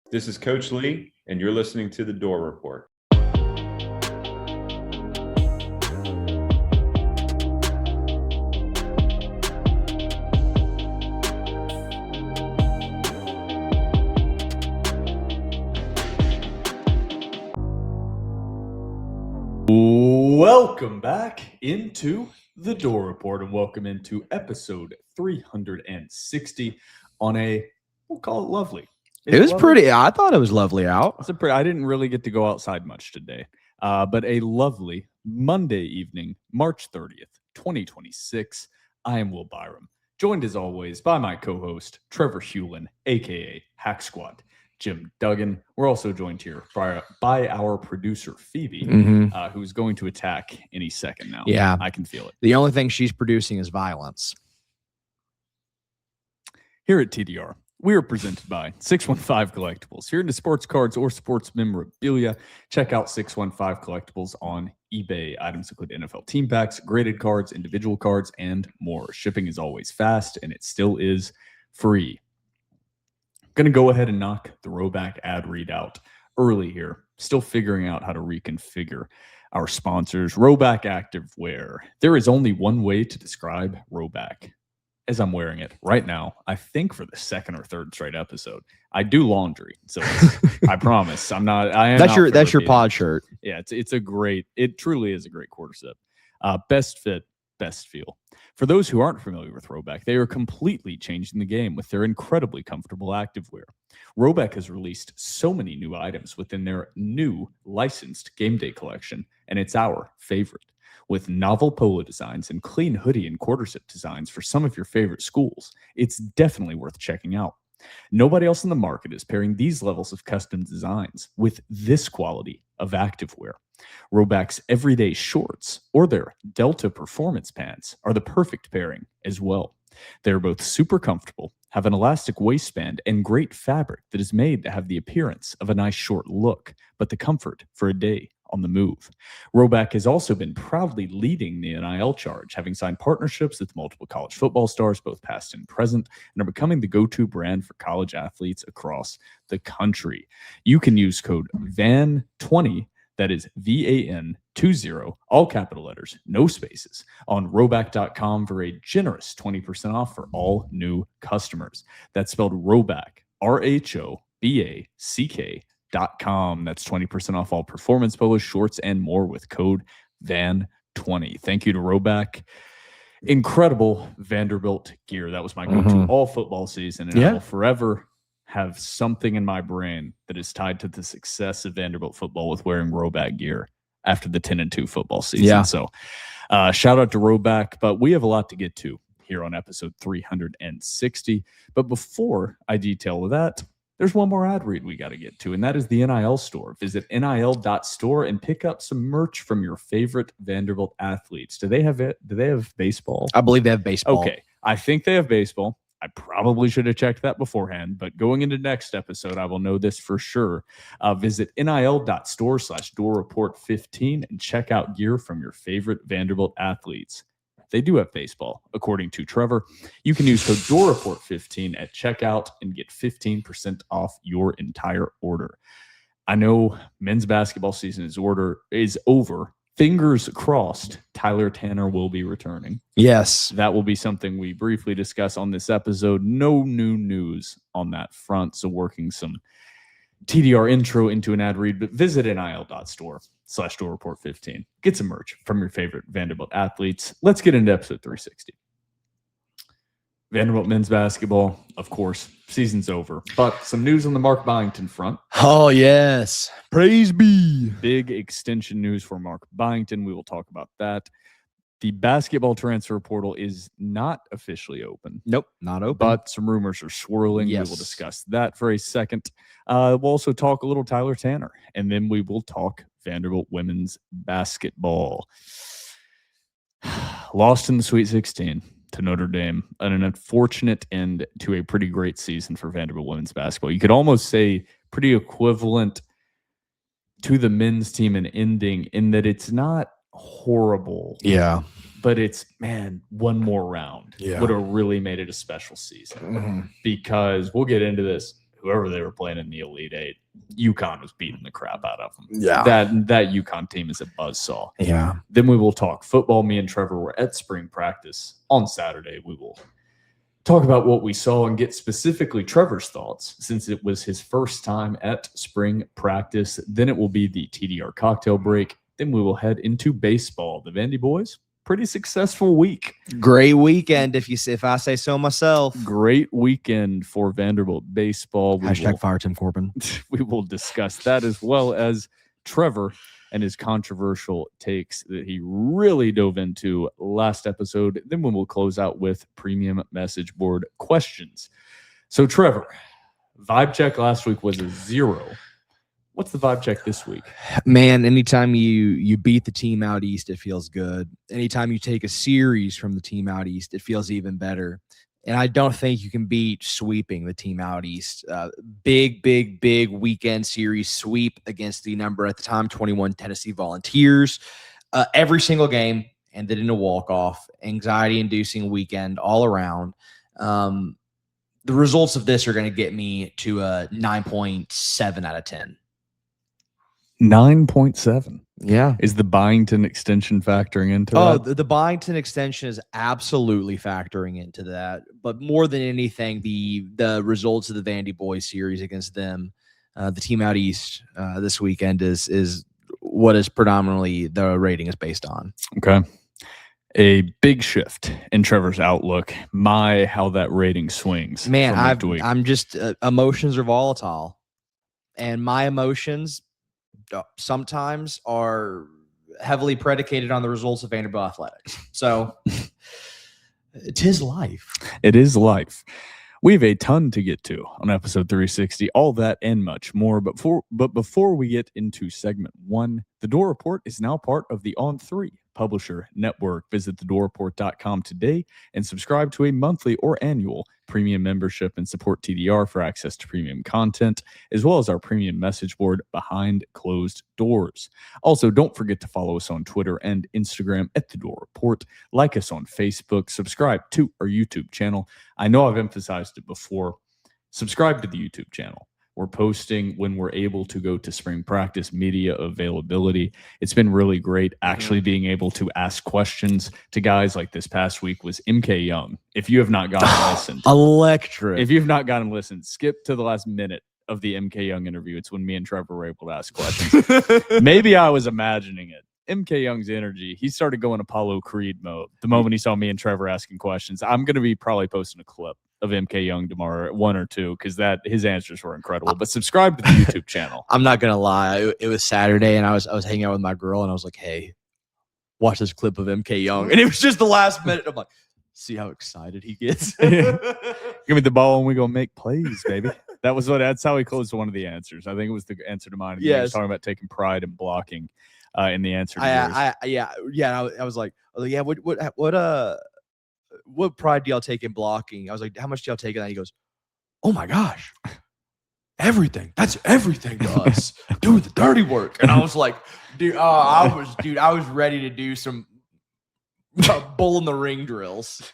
This is Coach Lee, and you're listening to The Door Report. Welcome back into The Door Report, and welcome into episode 360 on we'll call it lovely. It was pretty. I thought it was lovely out. I didn't really get to go outside much today, but a lovely Monday evening, March 30th, 2026. I am Will Byrum, joined as always by my co-host, Trevor Hulan, a.k.a. Hack Squad, Jim Duggan. We're also joined here by our producer, Phoebe, who's going to attack any second now. Yeah. I can feel it. The only thing she's producing is violence. Here at TDR, we are presented by 615 Collectibles. Here into sports cards or sports memorabilia, check out 615 Collectibles on eBay. Items include NFL team packs, graded cards, individual cards, and more. Shipping is always fast, and it still is free. Going to go ahead and knock the Roback ad read out early here. Still figuring out how to reconfigure our sponsors. Roback Activewear. There is only one way to describe Roback. As I'm wearing it right now, I think for the second or third straight episode. I do laundry, so I promise I'm not. That's your pod shirt. Yeah, it truly is a great quarter zip. Best fit, best feel. For those who aren't familiar with Roback, they are completely changing the game with their incredibly comfortable activewear. Roback has released so many new items within their new licensed game day collection, and it's our favorite. With novel polo designs and clean hoodie and quarter zip designs for some of your favorite schools, it's definitely worth checking out. Nobody else in the market is pairing these levels of custom designs with this quality of activewear. Roback's everyday shorts or their Delta performance pants are the perfect pairing as well. They're both super comfortable, have an elastic waistband, and great fabric that is made to have the appearance of a nice short look, but the comfort for a day on the move. Roback has also been proudly leading the NIL charge, having signed partnerships with multiple college football stars, both past and present, and are becoming the go-to brand for college athletes across the country. You can use code VAN20, that is VAN20, all capital letters, no spaces, on roback.com for a generous 20% off for all new customers. That's spelled Roback, RHOBACK.com. That's 20% off all performance polos, shorts, and more with code VAN20. Thank you to Roback. Incredible Vanderbilt gear. That was my go-to all football season, and I will forever have something in my brain that is tied to the success of Vanderbilt football with wearing Roback gear after the 10-2 football season. Yeah. So shout out to Roback, but we have a lot to get to here on episode 360. But before I detail that, there's one more ad read we got to get to, and that is the NIL store. Visit nil.store and pick up some merch from your favorite Vanderbilt athletes. Do they have baseball? I believe they have baseball. Okay, I think they have baseball. I probably should have checked that beforehand, but going into next episode, I will know this for sure. Visit nil.store/doorreport15 and check out gear from your favorite Vanderbilt athletes. They do have baseball, according to Trevor. You can use code DoorReport15 at checkout and get 15% off your entire order. I know men's basketball season is over. Fingers crossed, Tyler Tanner will be returning. Yes. That will be something we briefly discuss on this episode. No new news on that front, so working some TDR intro into an ad read, but visit nil.store/doorreport15. Get some merch from your favorite Vanderbilt athletes. Let's get into episode 360. Vanderbilt men's basketball, of course, season's over. But some news on the Mark Byington front. Oh, yes. Praise be. Big extension news for Mark Byington. We will talk about that. The basketball transfer portal is not officially open. Nope, not open. But some rumors are swirling. Yes. We will discuss that for a second. We'll also talk a little Tyler Tanner, and then we will talk Vanderbilt women's basketball. Lost in the Sweet 16 to Notre Dame, and an unfortunate end to a pretty great season for Vanderbilt women's basketball. You could almost say pretty equivalent to the men's team in ending in that it's not horrible. Yeah. But it's, man, one more round would have really made it a special season. Because we'll get into this. whoever they were playing in the Elite Eight, UConn was beating the crap out of them. Yeah. That UConn team is a buzzsaw. Yeah. Then we will talk football. Me and Trevor were at spring practice on Saturday. We will talk about what we saw and get specifically Trevor's thoughts since it was his first time at spring practice. Then it will be the TDR cocktail break. Then we will head into baseball. The VandyBoys, pretty successful week. Great weekend, if I say so myself. Great weekend for Vanderbilt baseball. Hashtag fire Tim Corbin. We will discuss that as well as Trevor and his controversial takes that he really dove into last episode. Then we will close out with premium message board questions. So, Trevor, vibe check last week was a 0. What's the vibe check this week? Man, anytime you beat the team out east, it feels good. Anytime you take a series from the team out east, it feels even better. And I don't think you can beat sweeping the team out east. Big weekend series sweep against the number at the time 21 Tennessee Volunteers. Every single game ended in a walk-off, anxiety-inducing weekend all around. The results of this are going to get me to a 9.7 out of 10. 9.7. Yeah. Is the Byington extension factoring into Oh, that? the Byington extension is absolutely factoring into that. But more than anything, the results of the VandyBoys series against them, the team out east this weekend is what is predominantly the rating is based on. Okay. A big shift in Trevor's outlook. How that rating swings. Man, from week to week. I'm just emotions are volatile, and my emotions sometimes are heavily predicated on the results of Vanderbilt athletics. So it is life. It is life. We have a ton to get to on episode 360, all that and much more. But before we get into segment 1, the Door Report is now part of the On3 Publisher Network. Visit thedoorreport.com today and subscribe to a monthly or annual premium membership and support TDR for access to premium content, as well as our premium message board Behind Closed Doors. Also, don't forget to follow us on Twitter and Instagram at The Door Report. Like us on Facebook. Subscribe to our YouTube channel. I know I've emphasized it before. Subscribe to the YouTube channel. We're posting when we're able to go to spring practice media availability. It's been really great actually being able to ask questions to guys like this past week was MK Young. If you have not gotten listened, Electric. if you've not gotten listened, skip to the last minute of the MK Young interview. It's when me and Trevor were able to ask questions. Maybe I was imagining it. MK Young's energy, he started going Apollo Creed mode the moment he saw me and Trevor asking questions. I'm going to be probably posting a clip of MK Young tomorrow, 1 or 2, because his answers were incredible. But subscribe to the YouTube channel. I'm not gonna lie. It was Saturday, and I was hanging out with my girl, and I was like, "Hey, watch this clip of MK Young," and it was just the last minute. I'm like, "See how excited he gets." Give me the ball, and we go make plays, baby. That's how he closed one of the answers. I think it was the answer to mine. He was talking about taking pride in blocking in the answer. To I was like, yeah. What pride do y'all take in blocking? I was like, how much do y'all take in that? He goes, oh my gosh, everything. That's everything to us. Do the dirty work. And I was like, I was ready to do some bull in the ring drills.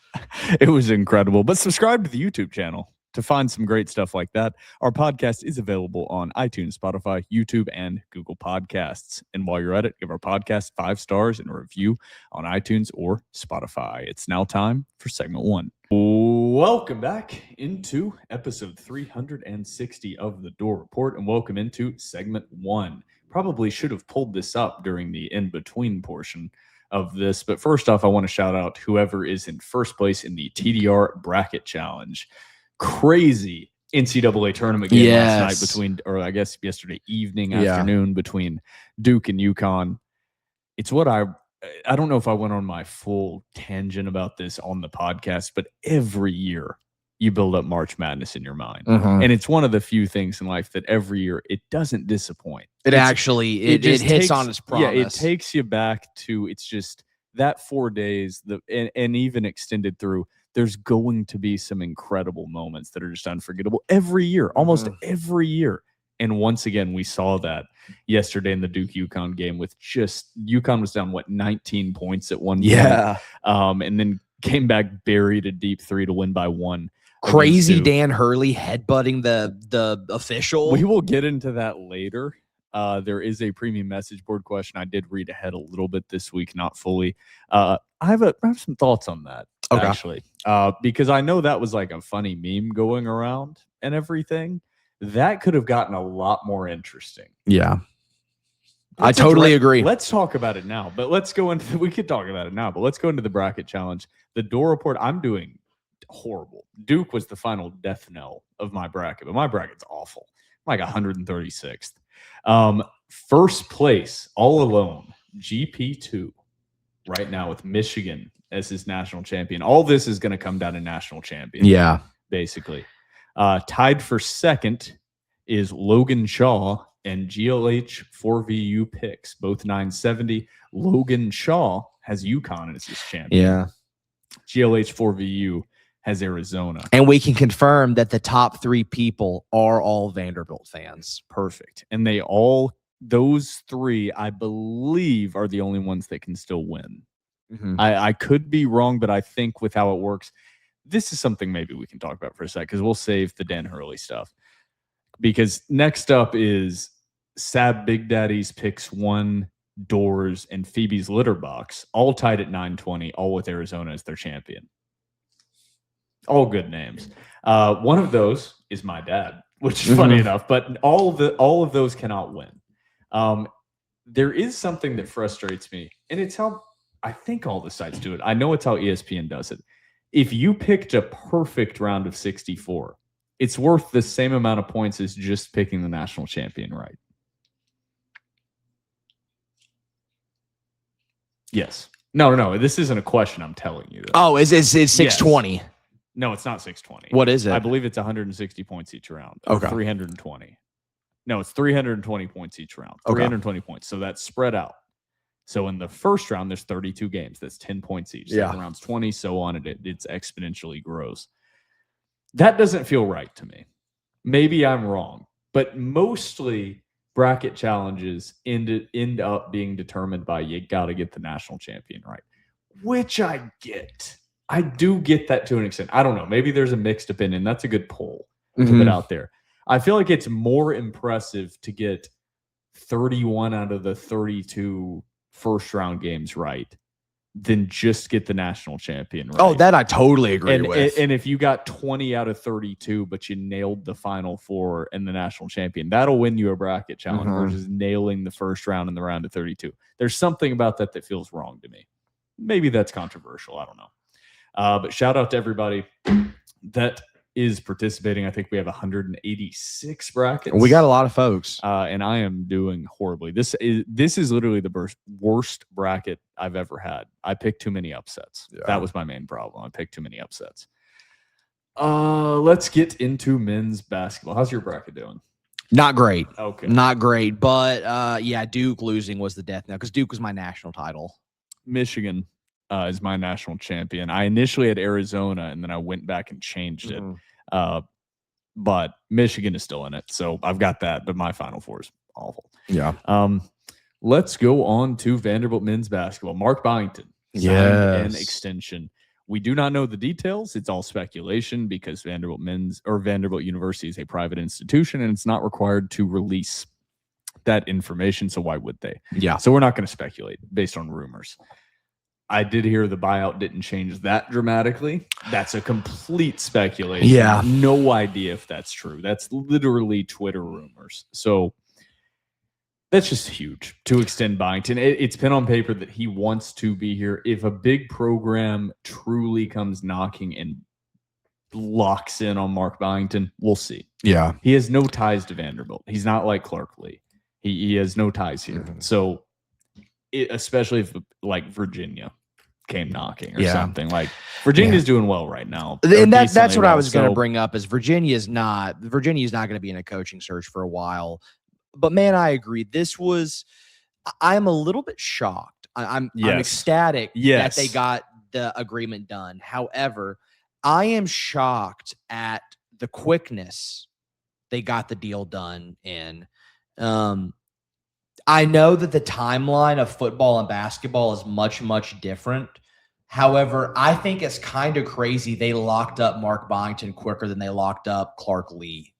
It was incredible. But subscribe to the YouTube channel to find some great stuff like that. Our podcast is available on iTunes, Spotify, YouTube, and Google Podcasts. And while you're at it, give our podcast 5 stars and a review on iTunes or Spotify. It's now time for segment 1. Welcome back into episode 360 of The Door Report, and welcome into segment 1. Probably should have pulled this up during the in-between portion of this, but first off, I want to shout out whoever is in first place in the TDR Bracket Challenge. Crazy NCAA tournament game last night yesterday afternoon between Duke and UConn. It's what I don't know if I went on my full tangent about this on the podcast, but every year you build up March Madness in your mind. And it's one of the few things in life that every year it doesn't disappoint. It hits on its promise. Yeah, it takes you back to, it's just that 4 days and even extended through. There's going to be some incredible moments that are just unforgettable every year, almost every year. And once again, we saw that yesterday in the Duke-UConn game with UConn was down, 19 points at one point. Yeah. And then came back buried a deep 3 to win by 1. Crazy Duke. Dan Hurley headbutting the official. We will get into that later. There is a premium message board question. I did read ahead a little bit this week, not fully. I have some thoughts on that, Okay. actually, because I know that was like a funny meme going around and everything. That could have gotten a lot more interesting. Yeah. I totally agree. Let's talk about it now, but let's go into, we could talk about it now, but let's go into the bracket challenge. The door report, I'm doing horrible. Duke was the final death knell of my bracket, but my bracket's awful. I'm like 136th. First place, all alone, GP2 right now with Michigan as his national champion. All this is going to come down to national champion. Yeah. Basically. Tied for second is Logan Shaw and GLH 4VU picks, both 970. Logan Shaw has UConn as his champion. Yeah. GLH 4VU has Arizona. And we can confirm that the top 3 people are all Vanderbilt fans. Perfect. And those 3, I believe, are the only ones that can still win. Mm-hmm. I could be wrong, but I think with how it works, this is something maybe we can talk about for a sec, because we'll save the Dan Hurley stuff. Because next up is Sab Big Daddy's picks 1, Doors, and Phoebe's Litter Box, all tied at 920, all with Arizona as their champion. All good names. One of those is my dad, which is funny enough, but all of those cannot win. There is something that frustrates me, and it's how I think all the sites do it. I know it's how ESPN does it. If you picked a perfect round of 64, it's worth the same amount of points as just picking the national champion, right? Yes. No. This isn't a question. I'm telling you. Oh, it's 620. Yes. No, it's not 620. What is it? I believe it's 160 points each round. Okay. 320. No, it's 320 points each round. Okay. 320 points. So that's spread out. So in the first round, there's 32 games. That's 10 points each. Yeah. Second round's 20, so on. It's exponentially grows. That doesn't feel right to me. Maybe I'm wrong, but mostly bracket challenges end up being determined by you got to get the national champion right, which I get. I do get that to an extent. I don't know. Maybe there's a mixed opinion. That's a good poll to put out there. I feel like it's more impressive to get 31 out of the 32 first round games right than just get the national champion right. Oh, that I totally agree with. And if you got 20 out of 32, but you nailed the final 4 and the national champion, that'll win you a bracket challenge versus nailing the first round in the round of 32. There's something about that feels wrong to me. Maybe that's controversial. I don't know. But shout out to everybody that is participating. I think we have 186 brackets. We got a lot of folks. And I am doing horribly. This is literally the worst bracket I've ever had. I picked too many upsets. Yeah. That was my main problem. I picked too many upsets. Let's get into men's basketball. How's your bracket doing? Not great. Okay. Not great. But yeah, Duke losing was the death knell because Duke was my national title. Michigan is my national champion. I initially had Arizona, and then I went back and changed it. But Michigan is still in it, so I've got that. But my Final Four is awful. Yeah. Let's go on to Vanderbilt men's basketball. Mark Byington signed an extension. We do not know the details. It's all speculation because Vanderbilt University is a private institution, and it's not required to release that information. So why would they? Yeah. So we're not going to speculate based on rumors. I did hear the buyout didn't change that dramatically. That's a complete speculation. Yeah. No idea if that's true. That's literally Twitter rumors. So that's just huge to extend Byington. It's been on paper that he wants to be here. If a big program truly comes knocking and locks in on Mark Byington, we'll see. Yeah. He has no ties to Vanderbilt. He's not like Clark Lee. He has no ties here. So especially if like Virginia came knocking or something, like Virginia's doing well right now. And that's what I was going to bring up is Virginia's not going to be in a coaching search for a while. But man, I agree. I'm a little bit shocked. I'm ecstatic that they got the agreement done. However, I am shocked at the quickness they got the deal done in. I know that the timeline of football and basketball is much, much different. However, I think it's kind of crazy they locked up Mark Byington quicker than they locked up Clark Lee.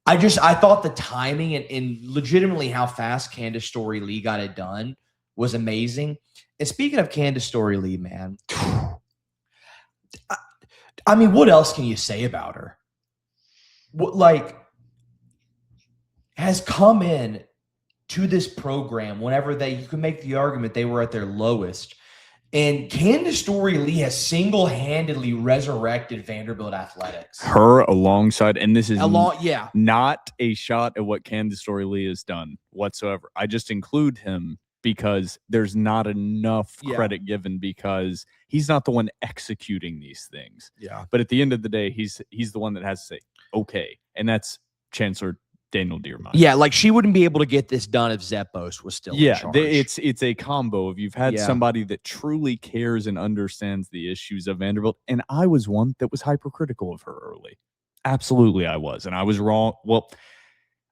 I thought the timing and legitimately how fast Candace Story Lee got it done was amazing. And speaking of Candace Story Lee, man, I mean, what else can you say about her? Has come in to this program whenever you can make the argument they were at their lowest. And Candace Story Lee has single-handedly resurrected Vanderbilt athletics. Her alongside, and this is yeah, not a shot at what Candace Story Lee has done whatsoever. I just include him because there's not enough credit given because he's not the one executing these things. Yeah. But at the end of the day, he's the one that has to say, okay. And that's Chancellor Daniel Dearmeyer. Yeah, like she wouldn't be able to get this done if Zeppos was still in charge. It's a combo of you've had somebody that truly cares and understands the issues of Vanderbilt, and I was one that was hypercritical of her early. Absolutely, I was, and I was wrong. Well,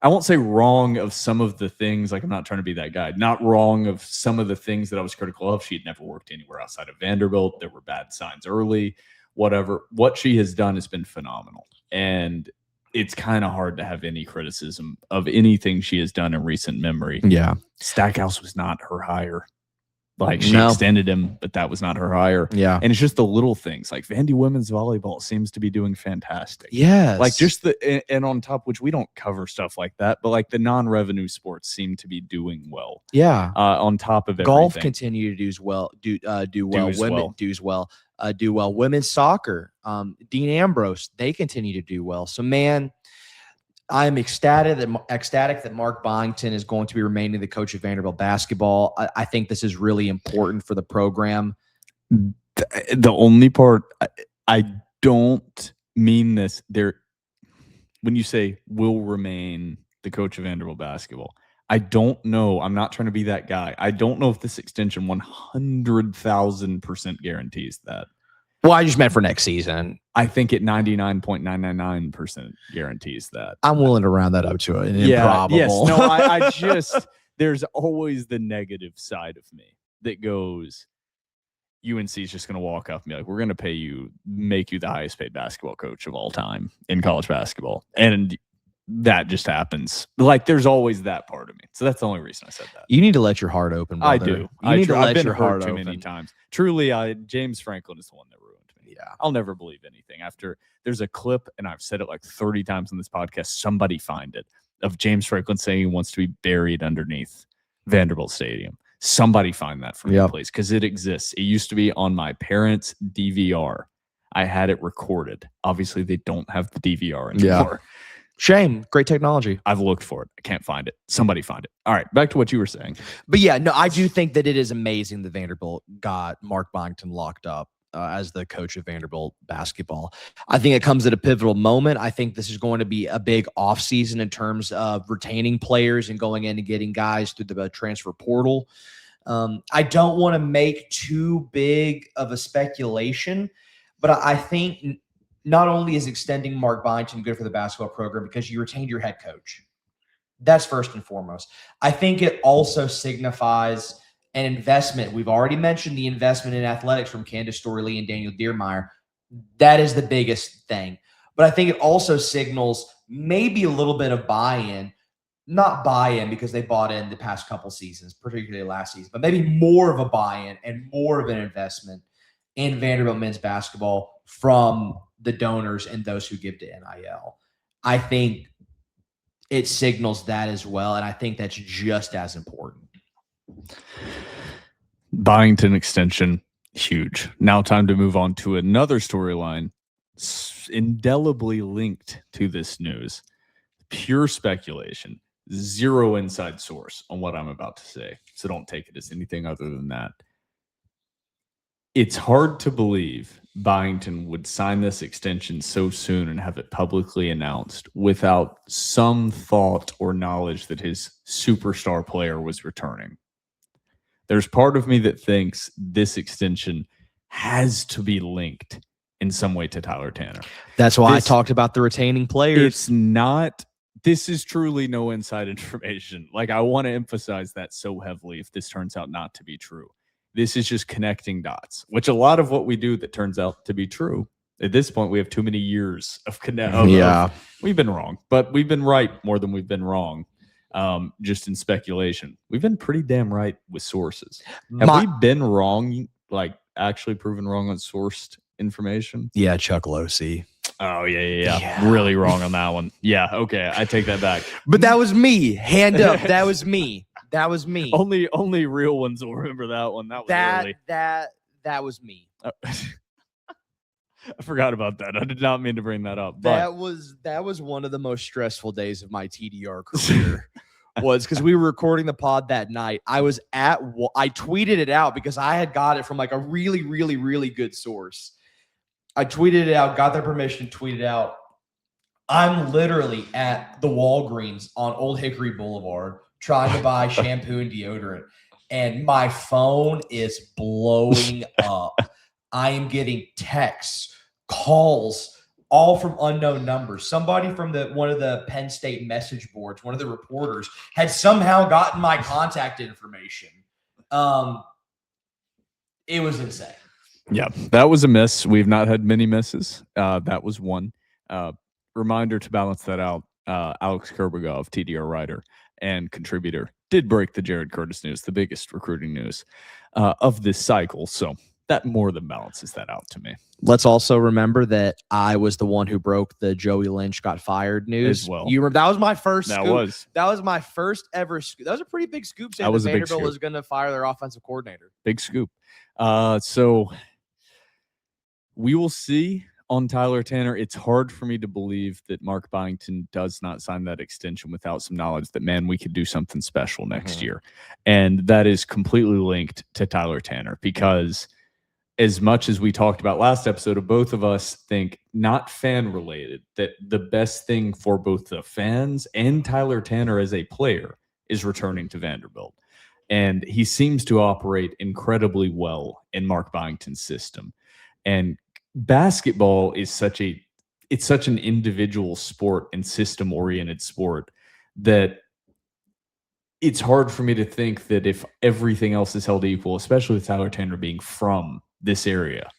I won't say wrong of some of the things. Like I'm not trying to be that guy. Not wrong of some of the things that I was critical of. She had never worked anywhere outside of Vanderbilt. There were bad signs early. Whatever. What she has done has been phenomenal, and it's kind of hard to have any criticism of anything she has done in recent memory. Yeah. Stackhouse was not her hire. Like she extended him, but that was not her hire. Yeah. And it's just the little things like Vandy women's volleyball seems to be doing fantastic. Yes. Like just and on top, which we don't cover stuff like that, but like the non-revenue sports seem to be doing well. Yeah. On top of everything. Golf continue to do well. Women do well. Women's soccer, Dean Ambrose, they continue to do well. So, man, I'm ecstatic that Mark Byington is going to be remaining the coach of Vanderbilt basketball. I think this is really important for the program. The only part I don't mean this there when you say will remain the coach of Vanderbilt basketball. I don't know. I'm not trying to be that guy. I don't know if this extension 100,000% guarantees that. Well, I just meant for next season. I think it 99.999% guarantees that. I'm willing to round that up to an improbable. Yes. No, I just, there's always the negative side of me that goes, UNC is just going to walk up and be like, we're going to make you the highest paid basketball coach of all time in college basketball. And that just happens. Like there's always that part of me. So that's the only reason I said that. You need to let your heart open, brother. I do. You need to let your heart heart too open. many times. Truly, James Franklin is the one that ruined me. Yeah. I'll never believe anything. After there's a clip, and I've said it like 30 times on this podcast, somebody find it, of James Franklin saying he wants to be buried underneath Vanderbilt Stadium. Somebody find that for me, please, because it exists. It used to be on my parents' DVR. I had it recorded. Obviously, they don't have the DVR anymore. Yeah. Shame. Great technology. I've looked for it. I can't find it. Somebody find it. All right. Back to what you were saying. But yeah, no, I do think that it is amazing that Vanderbilt got Mark Byington locked up as the coach of Vanderbilt basketball. I think it comes at a pivotal moment. I think this is going to be a big offseason in terms of retaining players and going in and getting guys through the transfer portal. I don't want to make too big of a speculation, but I think not only is extending Mark Byington good for the basketball program because you retained your head coach. That's first and foremost. I think it also signifies an investment. We've already mentioned the investment in athletics from Candace Story Lee and Daniel Dearmeyer. That is the biggest thing. But I think it also signals maybe a little bit of buy-in. Not buy-in because they bought in the past couple seasons, particularly last season, but maybe more of a buy-in and more of an investment in Vanderbilt men's basketball from the donors and those who give to NIL. I think it signals that as well, and I think that's just as important. Byington extension, huge. Now time to move on to another storyline indelibly linked to this news. Pure speculation, zero inside source on what I'm about to say, so don't take it as anything other than that. It's hard to believe Byington would sign this extension so soon and have it publicly announced without some thought or knowledge that his superstar player was returning. There's part of me that thinks this extension has to be linked in some way to Tyler Tanner. That's why I talked about the retaining players. It's not. This is truly no inside information. Like, I want to emphasize that so heavily if this turns out not to be true. This is just connecting dots, which a lot of what we do that turns out to be true. At this point, we have too many years of we've been wrong, but we've been right more than we've been wrong. Just in speculation, we've been pretty damn right with sources. Have we been wrong, like actually proven wrong on sourced information? Yeah, Chuck Losey. Oh, yeah. Really wrong on that one. Yeah, okay, I take that back. But that was me. Hand up. That was me. That was me. Only real ones will remember that one. That was me. I forgot about that. I did not mean to bring that up. That was one of the most stressful days of my TDR career. Was because we were recording the pod that night. I tweeted it out because I had got it from like a really, really, really good source. I tweeted it out, got their permission, tweeted it out. I'm literally at the Walgreens on Old Hickory Boulevard trying to buy shampoo and deodorant, and my phone is blowing up. I am getting texts, calls, all from unknown numbers. Somebody from one of the Penn State message boards, one of the reporters, had somehow gotten my contact information. It was insane. Yeah, that was a miss. We've not had many misses. That was one. Reminder to balance that out. Alex Kerbogov, TDR writer and contributor, did break the Jared Curtis news, the biggest recruiting news of this cycle. So that more than balances that out to me. Let's also remember that I was the one who broke the Joey Lynch got fired news. As well. That was my first That scoop. was. That was my first ever scoop. That was a pretty big scoop saying that Vanderbilt was going to fire their offensive coordinator. Big scoop. So we will see on Tyler Tanner. It's hard for me to believe that Mark Byington does not sign that extension without some knowledge that, man, we could do something special next year. And that is completely linked to Tyler Tanner, because as much as we talked about last episode, of both of us think, not fan related, that the best thing for both the fans and Tyler Tanner as a player is returning to Vanderbilt. And he seems to operate incredibly well in Mark Byington's system. And basketball is such an individual sport and system oriented sport that it's hard for me to think that if everything else is held equal, especially with Tyler Tanner being from this area,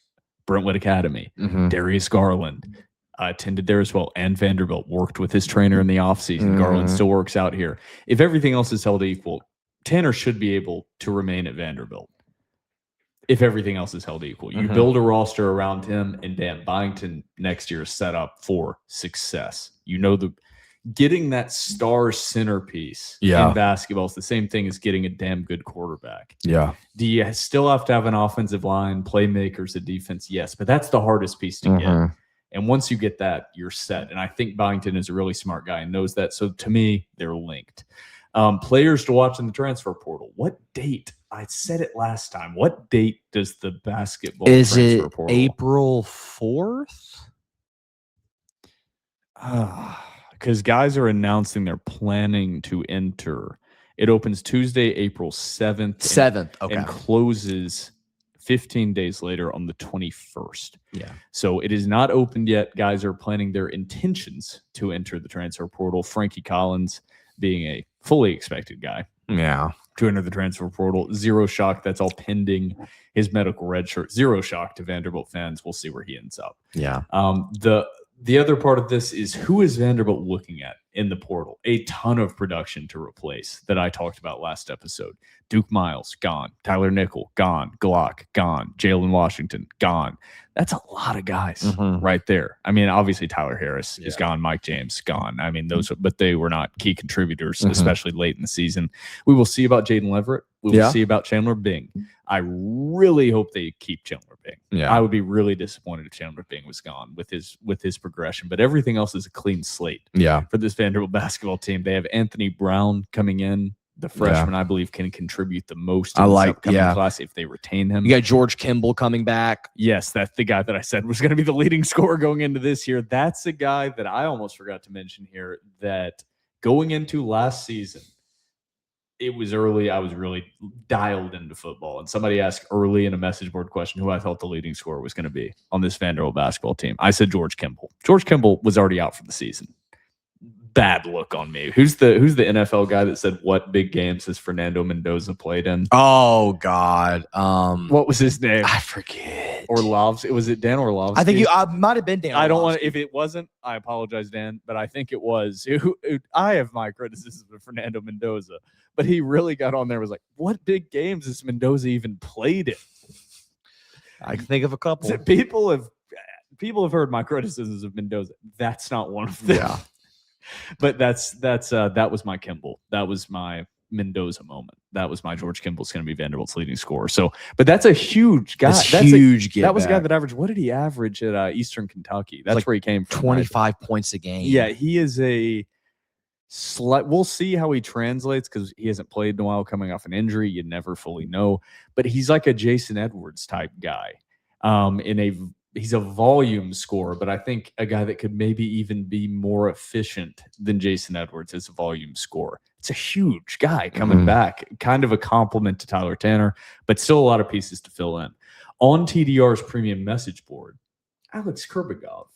Brentwood Academy, Darius Garland attended there as well, and Vanderbilt, worked with his trainer in the offseason. Garland still works out here. If everything else is held equal, Tanner should be able to remain at Vanderbilt. If everything else is held equal, you build a roster around him, and Dan Byington next year is set up for success. Getting that star centerpiece in basketball is the same thing as getting a damn good quarterback. Yeah. Do you still have to have an offensive line, playmakers, a defense? Yes, but that's the hardest piece to get. And once you get that, you're set. And I think Byington is a really smart guy and knows that. So to me, they're linked. Players to watch in the transfer portal. What date? I said it last time. What date does the basketball transfer portal? Is it April 4th? Because guys are announcing they're planning to enter. It opens Tuesday, April 7th. Okay. And closes 15 days later on the 21st. Yeah. So it is not opened yet. Guys are planning their intentions to enter the transfer portal. Frankie Collins being a fully expected guy. Yeah. To enter the transfer portal. Zero shock. That's all pending his medical red shirt. Zero shock to Vanderbilt fans. We'll see where he ends up. Yeah. The other part of this is, who is Vanderbilt looking at in the portal? A ton of production to replace that I talked about last episode. Duke Miles, gone. Tyler Nickel, gone. Glock, gone. Jalen Washington, gone. That's a lot of guys right there. I mean, obviously Tyler Harris is gone. Mike James, gone. I mean, but they were not key contributors, especially late in the season. We will see about Jaden Leverett. We will see about Chandler Bing. I really hope they keep Chandler Bing. Yeah. I would be really disappointed if Chandler Bing was gone with his progression. But everything else is a clean slate. Yeah. For this Vanderbilt basketball team, they have Anthony Brown coming in. The freshman, I believe, can contribute the most in this upcoming class if they retain him. You got George Kimball coming back. Yes, that's the guy that I said was going to be the leading scorer going into this year. That's a guy that I almost forgot to mention here, that going into last season, it was early. I was really dialed into football. And somebody asked early in a message board question who I thought the leading scorer was going to be on this Vanderbilt basketball team. I said George Kimball. George Kimball was already out for the season. bad look on me. Who's the NFL guy that said what big games has Fernando Mendoza played in? Oh God. What was his name? I forget. Orlovsky. Was it Dan Orlovsky? I think I might have been Dan. I don't want Orlovsky. if it wasn't, I apologize, Dan, but I think it was. I have my criticism of Fernando Mendoza, but he really got on there, was like, what big games has Mendoza even played in? I can think of a couple. People have heard my criticisms of Mendoza. That's not one of them. Yeah. But that was my Kimball. That was my Mendoza moment. That was my George Kimball's going to be Vanderbilt's leading scorer. So, but that's a huge guy. That's huge. That was a guy that averaged. What did he average at Eastern Kentucky? That's like where he came from. 25 points a game. Yeah, he is a slight. We'll see how he translates because he hasn't played in a while, coming off an injury. You never fully know. But he's like a Jason Edwards type guy. He's a volume scorer, but I think a guy that could maybe even be more efficient than Jason Edwards as a volume scorer. It's a huge guy coming back, kind of a compliment to Tyler Tanner, but still a lot of pieces to fill in. On TDR's premium message board, Alex Kurbagov,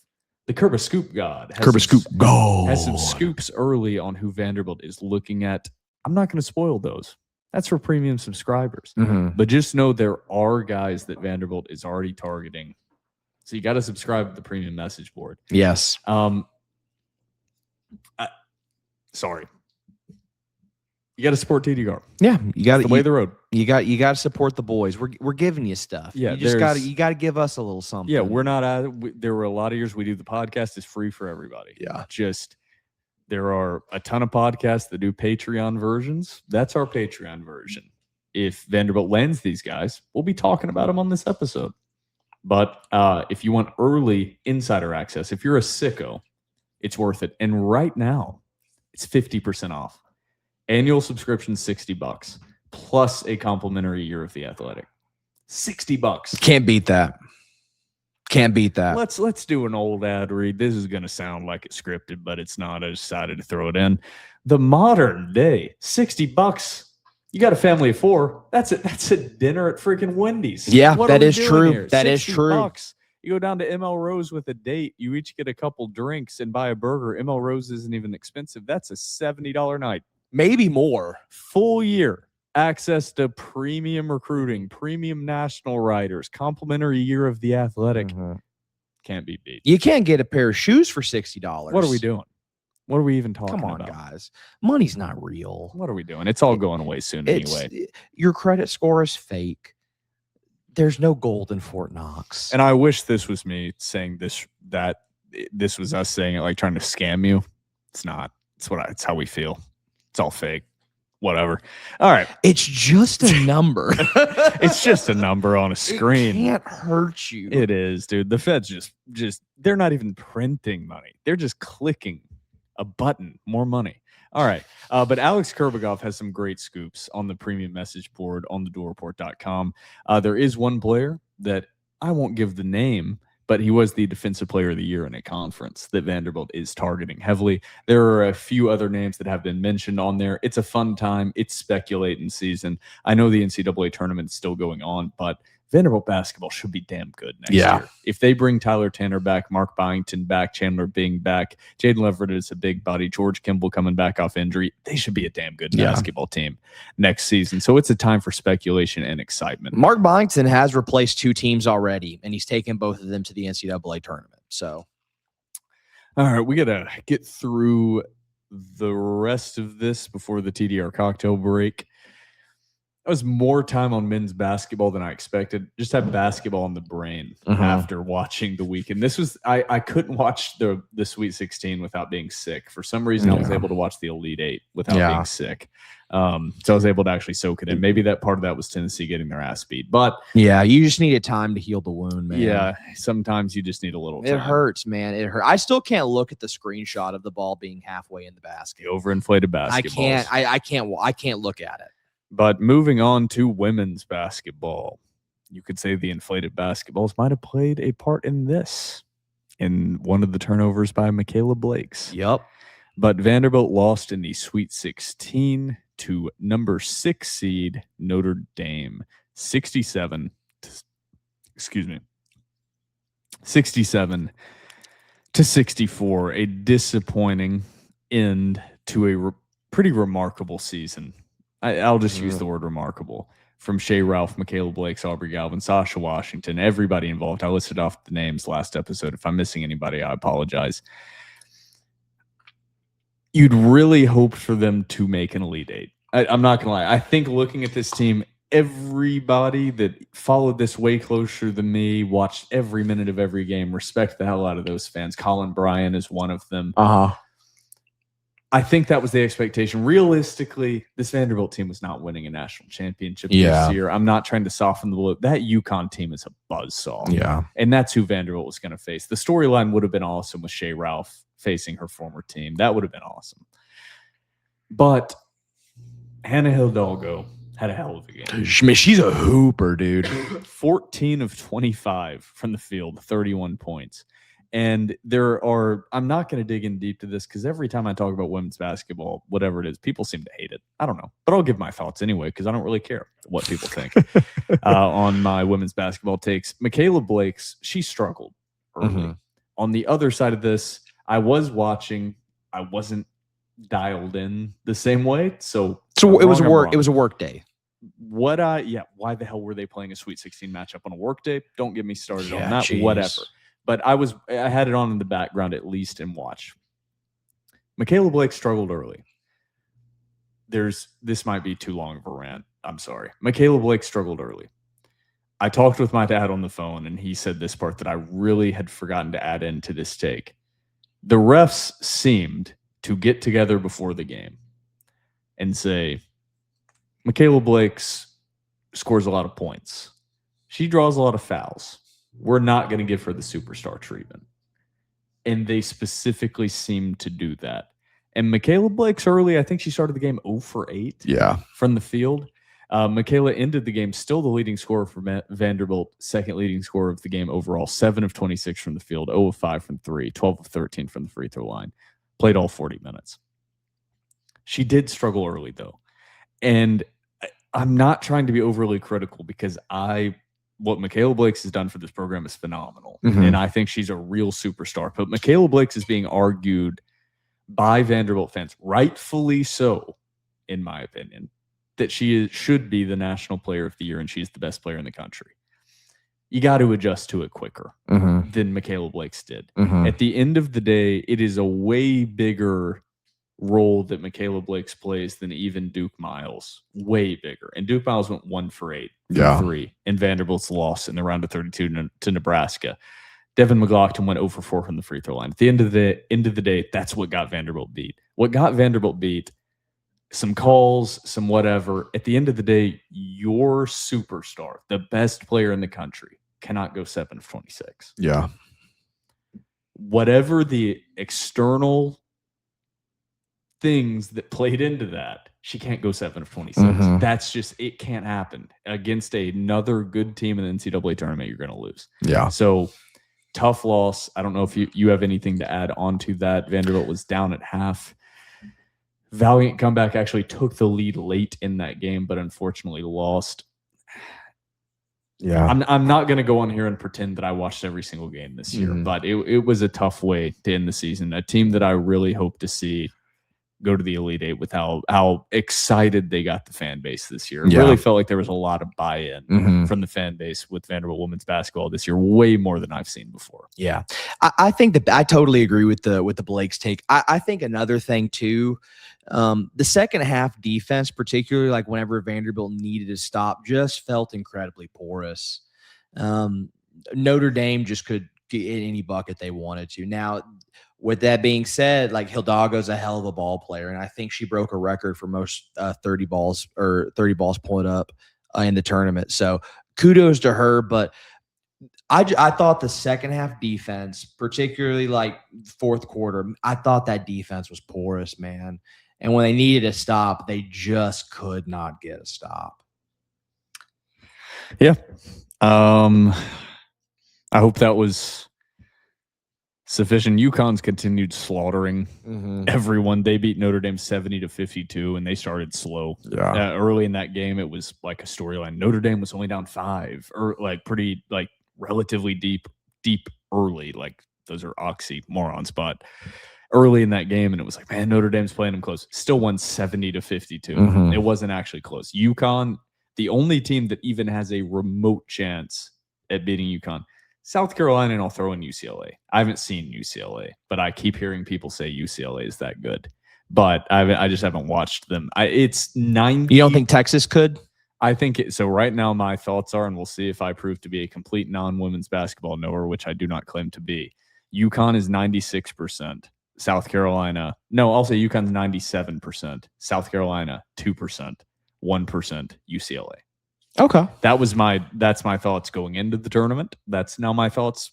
the Kurba Scoop God, has some scoops early on who Vanderbilt is looking at. I'm not going to spoil those. That's for premium subscribers. But just know there are guys that Vanderbilt is already targeting. So you got to subscribe to the premium message board. Yes. Sorry. You got to support TDR. Yeah, you got the way of the road. You got to support the boys. We're giving you stuff. Yeah, you got to give us a little something. Yeah, we're not there were a lot of years we do the podcast is free for everybody. Yeah. Just there are a ton of podcasts that do Patreon versions. That's our Patreon version. If Vanderbilt lands these guys, we'll be talking about them on this episode. But if you want early insider access, if you're a sicko, it's worth it. And right now, it's 50% off. Annual subscription, $60, plus a complimentary year of The Athletic. $60. Can't beat that. Can't beat that. Let's do an old ad read. This is going to sound like it's scripted, but it's not. I decided to throw it in. The modern day, $60. You got a family of 4. That's it. That's a dinner at freaking Wendy's. Yeah, What that are we is doing true. here? That is $60. true. You go down to ML Rose with a date. You each get a couple drinks and buy a burger. ML Rose isn't even expensive. That's a $70 night. Maybe more. Full year. Access to premium recruiting, premium national writers, complimentary year of The Athletic. Can't be beat. You can't get a pair of shoes for $60. What are we doing? What are we even talking about? Come on, guys. Money's not real. What are we doing? It's all going away soon anyway. Your credit score is fake. There's no gold in Fort Knox. And I wish this was me saying this was us saying it, like trying to scam you. It's not. It's how we feel. It's all fake. Whatever. All right. It's just a number. It's just a number on a screen. It can't hurt you. It is, dude. The Fed's just they're not even printing money. They're just clicking a button, more money. All right. But Alex Kurbagov has some great scoops on the premium message board on thedoorreport.com. There is one player that I won't give the name, but he was the defensive player of the year in a conference that Vanderbilt is targeting heavily. There are a few other names that have been mentioned on there. It's a fun time. It's speculating season. I know the NCAA tournament is still going on, but Vanderbilt basketball should be damn good next year. If they bring Tyler Tanner back, Mark Byington back, Chandler Bing back, Jaden Leverett is a big body, George Kimball coming back off injury, they should be a damn good basketball team next season. So it's a time for speculation and excitement. Mark Byington has replaced 2 teams already, and he's taken both of them to the NCAA tournament. So, all right, we got to get through the rest of this before the TDR cocktail break. That was more time on men's basketball than I expected. Just had basketball on the brain after watching the weekend. This was I couldn't watch the Sweet 16 without being sick. For some reason, I was able to watch the Elite 8 without being sick. So I was able to actually soak it in. Maybe that part of that was Tennessee getting their ass beat. But yeah, you just needed time to heal the wound, man. Yeah, sometimes you just need a little time. It hurts, man. It hurts. I still can't look at the screenshot of the ball being halfway in the basket. The overinflated basketball. I can't look at it. But moving on to women's basketball, you could say the inflated basketballs might have played a part in this, in one of the turnovers by Michaela Blakes. Yep. But Vanderbilt lost in the Sweet 16 to number 6 seed Notre Dame, 67 to 64. A disappointing end to a pretty remarkable season. I'll just use the word remarkable. From Shea Ralph, Michaela Blakes, Aubrey Galvin, Sasha Washington, everybody involved. I listed off the names last episode. If I'm missing anybody, I apologize. You'd really hoped for them to make an Elite Eight. I'm not going to lie. I think looking at this team, everybody that followed this way closer than me, watched every minute of every game, respect the hell out of those fans. Colin Bryan is one of them. I think that was the expectation. Realistically, this Vanderbilt team was not winning a national championship this year. I'm not trying to soften the blow. That UConn team is a buzzsaw. Yeah. And that's who Vanderbilt was going to face. The storyline would have been awesome with Shea Ralph facing her former team. That would have been awesome. But Hannah Hidalgo had a hell of a game. She's a hooper, dude. 14 of 25 from the field, 31 points. And I'm not going to dig in deep to this because every time I talk about women's basketball, whatever it is, people seem to hate it. I don't know, but I'll give my thoughts anyway because I don't really care what people think on my women's basketball takes. Michaela Blakes, she struggled early. On the other side of this, I was watching. I wasn't dialed in the same way. So it was a work. It was a work day. Why the hell were they playing a Sweet 16 matchup on a work day? Don't get me started on that. Geez. Whatever. But I had it on in the background at least and watch. Michaela Blake struggled early. This might be too long of a rant. I'm sorry. Michaela Blake struggled early. I talked with my dad on the phone, and he said this part that I really had forgotten to add into this take. The refs seemed to get together before the game and say, Michaela Blakes scores a lot of points. She draws a lot of fouls. We're not going to give her the superstar treatment. And they specifically seemed to do that. And Michaela Blake's early, I think she started the game 0 for 8 from the field. Michaela ended the game still the leading scorer for Vanderbilt, second leading scorer of the game overall, 7 of 26 from the field, 0 of 5 from 3, 12 of 13 from the free throw line. Played all 40 minutes. She did struggle early, though. And I'm not trying to be overly critical because what Michaela Blakes has done for this program is phenomenal. And I think she's a real superstar. But Michaela Blakes is being argued by Vanderbilt fans, rightfully so, in my opinion, that she should be the National Player of the Year and she's the best player in the country. You got to adjust to it quicker than Michaela Blakes did. At the end of the day, it is a way bigger role that Michaela Blakes plays than even Duke Miles. Way bigger. And Duke Miles went 1 for 8 from 3 in Vanderbilt's loss in the round of 32 to Nebraska. Devin McLaughlin went 0 for 4 from the free throw line. At the end of the day, that's what got Vanderbilt beat. What got Vanderbilt beat, some calls, some whatever. At the end of the day, your superstar, the best player in the country, cannot go 7 of 26. Yeah. Whatever the external things that played into that, she can't go 7 of 26. That's just, it can't happen. Against another good team in the NCAA tournament, you're going to lose. Yeah. So, tough loss. I don't know if you have anything to add on to that. Vanderbilt was down at half. Valiant comeback actually took the lead late in that game, but unfortunately lost. Yeah. I'm not going to go on here and pretend that I watched every single game this year, but it was a tough way to end the season. A team that I really hope to see go to the Elite Eight with how excited they got the fan base this year. It really felt like there was a lot of buy-in from the fan base with Vanderbilt women's basketball this year, way more than I've seen before. Yeah. I think that I totally agree with the Blake's take. I think another thing too, the second half defense, particularly like whenever Vanderbilt needed to stop, just felt incredibly porous. Notre Dame just could get any bucket they wanted to. Now, with that being said, like Hidalgo's a hell of a ball player, and I think she broke a record for most 30 balls put up in the tournament. So kudos to her. But I thought the second half defense, particularly like fourth quarter, I thought that defense was porous, man. And when they needed a stop, they just could not get a stop. Yeah. I hope that was sufficient. UConn's continued slaughtering everyone. They beat Notre Dame 70-52, and they started slow. Yeah. Early in that game, it was like a storyline. Notre Dame was only down 5, or like pretty, like relatively deep early. Like those are oxymorons, but early in that game, and it was like, man, Notre Dame's playing them close. Still won 70-52. Mhm. It wasn't actually close. UConn, the only team that even has a remote chance at beating UConn. South Carolina, and I'll throw in UCLA. I haven't seen UCLA, but I keep hearing people say UCLA is that good. But I just haven't watched them. It's 90. You don't think Texas could? I think it, so. Right now, my thoughts are, and we'll see if I prove to be a complete non-women's basketball knower, which I do not claim to be. UConn is 96%. South Carolina, no, I'll say UConn's 97%. South Carolina, 2%, 1% UCLA. Okay. That's my thoughts going into the tournament. That's now my thoughts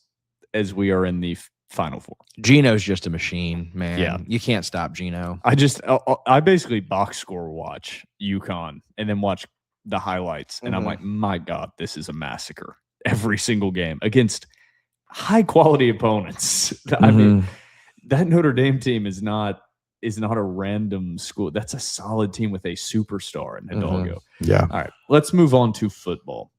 as we are in the Final Four. Gino's just a machine, man. Yeah. You can't stop Gino. I basically box score watch UConn and then watch the highlights, and I'm like, my God, this is a massacre every single game against high quality opponents. I mean, that Notre Dame team is not a random school. That's a solid team with a superstar in Hidalgo. Yeah. All right, let's move on to football.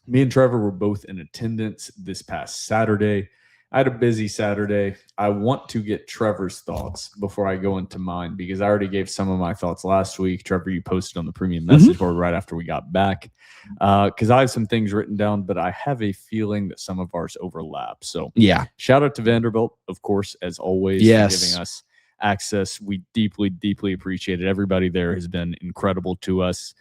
Me and Trevor were both in attendance this past Saturday. I had a busy Saturday. I want to get Trevor's thoughts before I go into mine because I already gave some of my thoughts last week. Trevor, you posted on the premium message board right after we got back because I have some things written down, but I have a feeling that some of ours overlap. So yeah, shout out to Vanderbilt, of course, as always, for giving us access. We deeply, deeply appreciate it. Everybody there has been incredible to us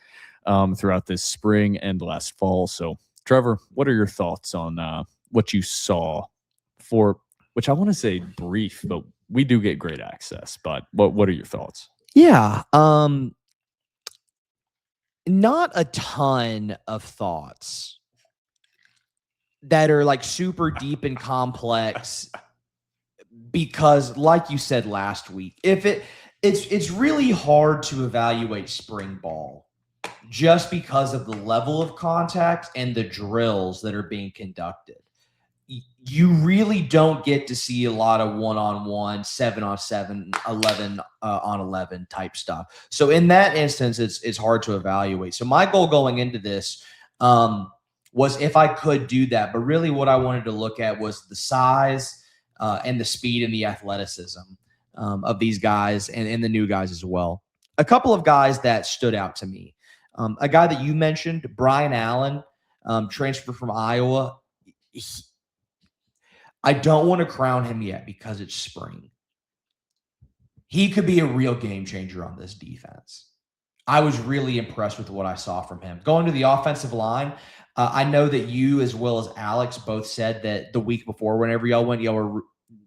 throughout this spring and last fall. So, Trevor, what are your thoughts on what you saw? For which I want to say brief, but we do get great access. But what are your thoughts? Yeah. Not a ton of thoughts that are like super deep and complex because like you said last week, it's really hard to evaluate spring ball just because of the level of contact and the drills that are being conducted. You really don't get to see a lot of 1-on-1, 7-on-7, 11-on-11 type stuff. So in that instance, it's hard to evaluate. So my goal going into this was if I could do that, but really what I wanted to look at was the size and the speed and the athleticism of these guys and the new guys as well. A couple of guys that stood out to me. A guy that you mentioned, Brian Allen, transferred from Iowa. I don't want to crown him yet because it's spring. He could be a real game changer on this defense. I was really impressed with what I saw from him. Going to the offensive line, I know that you as well as Alex both said that the week before, whenever y'all went, y'all were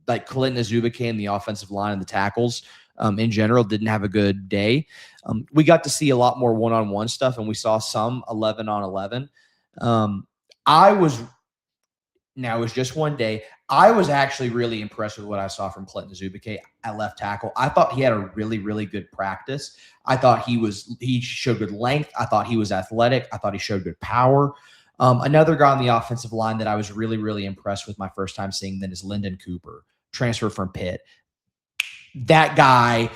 like Clinton Azubike and the offensive line and the tackles in general didn't have a good day. We got to see a lot more one-on-one stuff, and we saw some 11-on-11. Now, it was just one day. I was actually really impressed with what I saw from Clinton Azubike at left tackle. I thought he had a really, really good practice. I thought he showed good length. I thought he was athletic. I thought he showed good power. Another guy on the offensive line that I was really, really impressed with my first time seeing them is Lyndon Cooper, transfer from Pitt. That guy,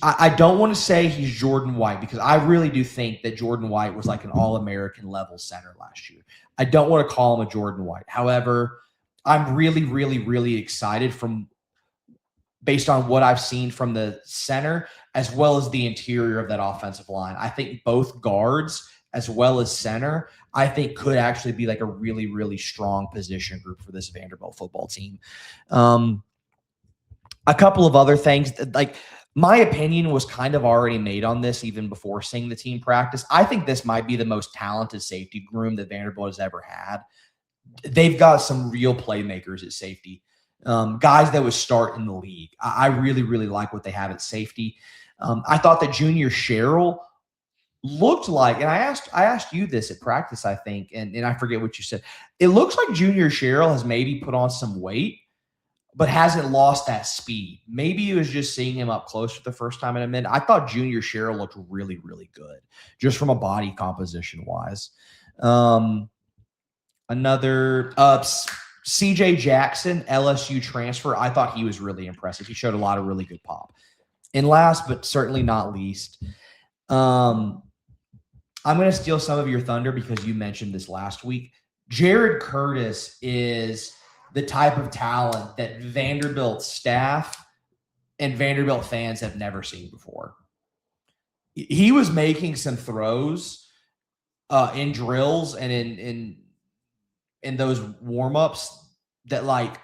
I don't want to say he's Jordan White because I really do think that Jordan White was like an All-American level center last year. I don't want to call him a Jordan White. However, I'm really, really, really excited based on what I've seen from the center as well as the interior of that offensive line. I think both guards as well as center, I think could actually be like a really, really strong position group for this Vanderbilt football team. A couple of other things, like my opinion was kind of already made on this even before seeing the team practice. I think this might be the most talented safety room that Vanderbilt has ever had. They've got some real playmakers at safety, guys that would start in the league. I really, really like what they have at safety. I thought that Junior Sherrill looked like, and I asked you this at practice, I think, and I forget what you said. It looks like Junior Sherrill has maybe put on some weight, but hasn't lost that speed. Maybe it was just seeing him up close for the first time in a minute. I thought Junior Sherrill looked really, really good, just from a body composition wise. Another CJ Jackson, LSU transfer. I thought he was really impressive. He showed a lot of really good pop. And last, but certainly not least, I'm going to steal some of your thunder because you mentioned this last week. Jared Curtis is the type of talent that Vanderbilt staff and Vanderbilt fans have never seen before. He was making some throws in drills and in those warm-ups that like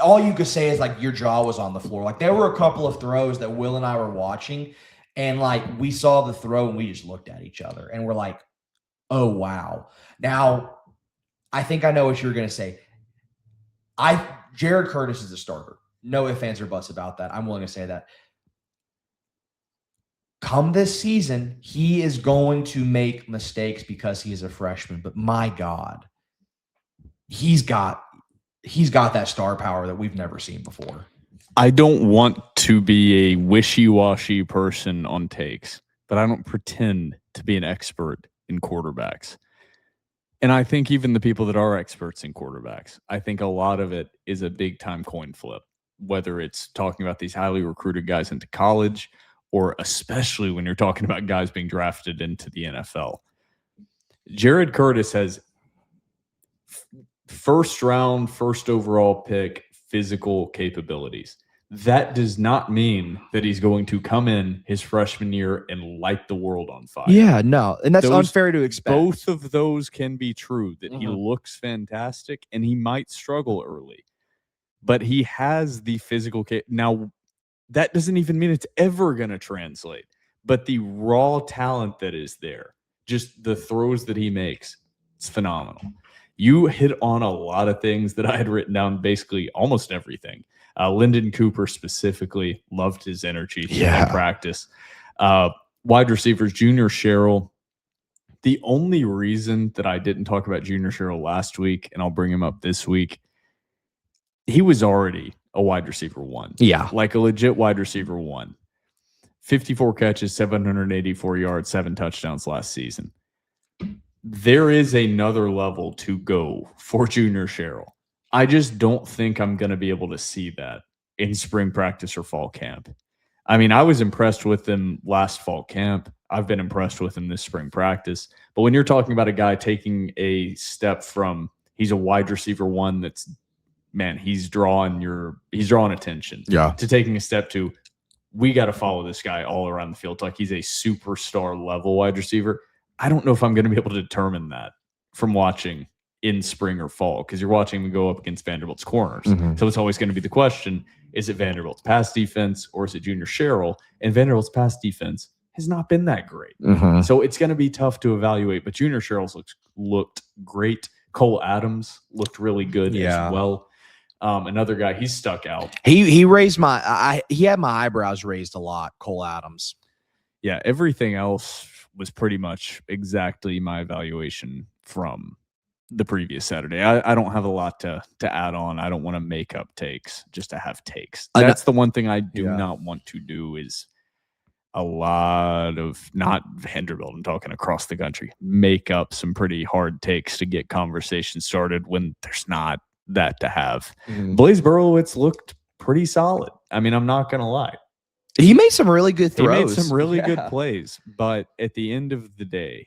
all you could say is like your jaw was on the floor. Like there were a couple of throws that Will and I were watching, and like we saw the throw and we just looked at each other and we're like, oh wow. Now, I think I know what you're gonna say. Jared Curtis is a starter. No ifs, ands, or buts about that. I'm willing to say that. Come this season, he is going to make mistakes because he is a freshman. But my God, he's got that star power that we've never seen before. I don't want to be a wishy-washy person on takes, but I don't pretend to be an expert in quarterbacks. And I think even the people that are experts in quarterbacks, I think a lot of it is a big-time coin flip, whether it's talking about these highly recruited guys into college or especially when you're talking about guys being drafted into the NFL. Jared Curtis has first round, first overall pick physical capabilities. That does not mean that he's going to come in his freshman year and light the world on fire. Yeah, no. And that's unfair to expect. Both of those can be true, that he looks fantastic and he might struggle early. But he has the physical now, that doesn't even mean it's ever going to translate. But the raw talent that is there, just the throws that he makes, it's phenomenal. You hit on a lot of things that I had written down, basically almost everything. Lyndon Cooper specifically, loved his energy in practice. Wide receivers, Junior Sherrill. The only reason that I didn't talk about Junior Sherrill last week, and I'll bring him up this week, he was already a wide receiver one. Yeah. Like a legit wide receiver one. 54 catches, 784 yards, 7 touchdowns last season. There is another level to go for Junior Sherrill. I just don't think I'm going to be able to see that in spring practice or fall camp. I mean, I was impressed with him last fall camp. I've been impressed with him this spring practice. But when you're talking about a guy taking a step from he's a wide receiver one that's, man, he's drawing attention. Yeah. To taking a step to, we got to follow this guy all around the field like he's a superstar level wide receiver. I don't know if I'm going to be able to determine that from watching in spring or fall, because you're watching him go up against Vanderbilt's corners. So it's always going to be the question, is it Vanderbilt's pass defense or is it Junior Sherrill? And Vanderbilt's pass defense has not been that great. So it's going to be tough to evaluate, but Junior Sherrill's looked great. Cole Adams looked really good as well. Another guy, he's stuck out. He raised he had my eyebrows raised a lot, Cole Adams. Yeah, everything else was pretty much exactly my evaluation from the previous Saturday. I don't have a lot to add on. I don't want to make up takes just to have takes. That's the one thing I do not want to do, is a lot of, not Vanderbilt, I'm talking across the country, make up some pretty hard takes to get conversation started when there's not that to have. Blaze Berlowitz looked pretty solid. I mean, I'm not going to lie. He made some really good throws. He made some really good plays. But at the end of the day,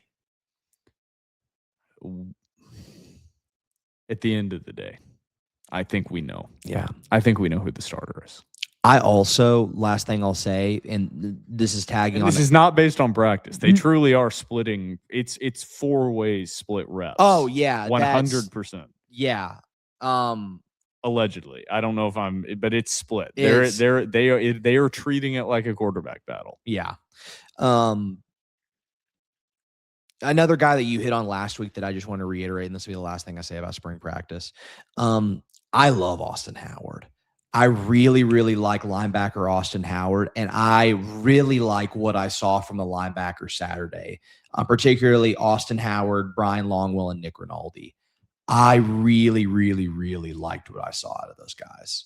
I think we know. Yeah. I think we know who the starter is. I also, last thing I'll say, and this is tagging on. This is not based on practice. They truly are splitting. It's 4 ways split reps. Oh yeah, 100%. Yeah. Allegedly, I don't know if but it's split. They are treating it like a quarterback battle. Yeah. Another guy that you hit on last week that I just want to reiterate, and this will be the last thing I say about spring practice. I love Austin Howard. I really, really like linebacker Austin Howard, and I really like what I saw from the linebacker Saturday, particularly Austin Howard, Brian Longwell, and Nick Rinaldi. I really, really, really liked what I saw out of those guys.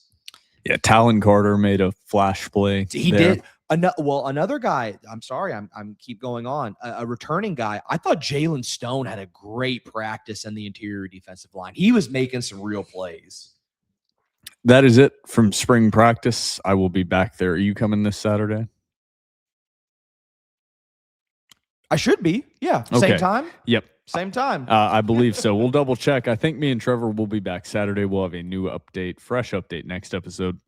Yeah, Talon Carter made a flash play. He did. Another guy, I'm sorry, I'm keep going on. A returning guy, I thought Jalen Stone had a great practice in the interior defensive line. He was making some real plays. That is it from spring practice. I will be back there. Are you coming this Saturday? I should be. Yeah. Okay. Same time. Yep. Same time. I believe so. We'll double check. I think me and Trevor will be back Saturday. We'll have a new update, fresh update next episode.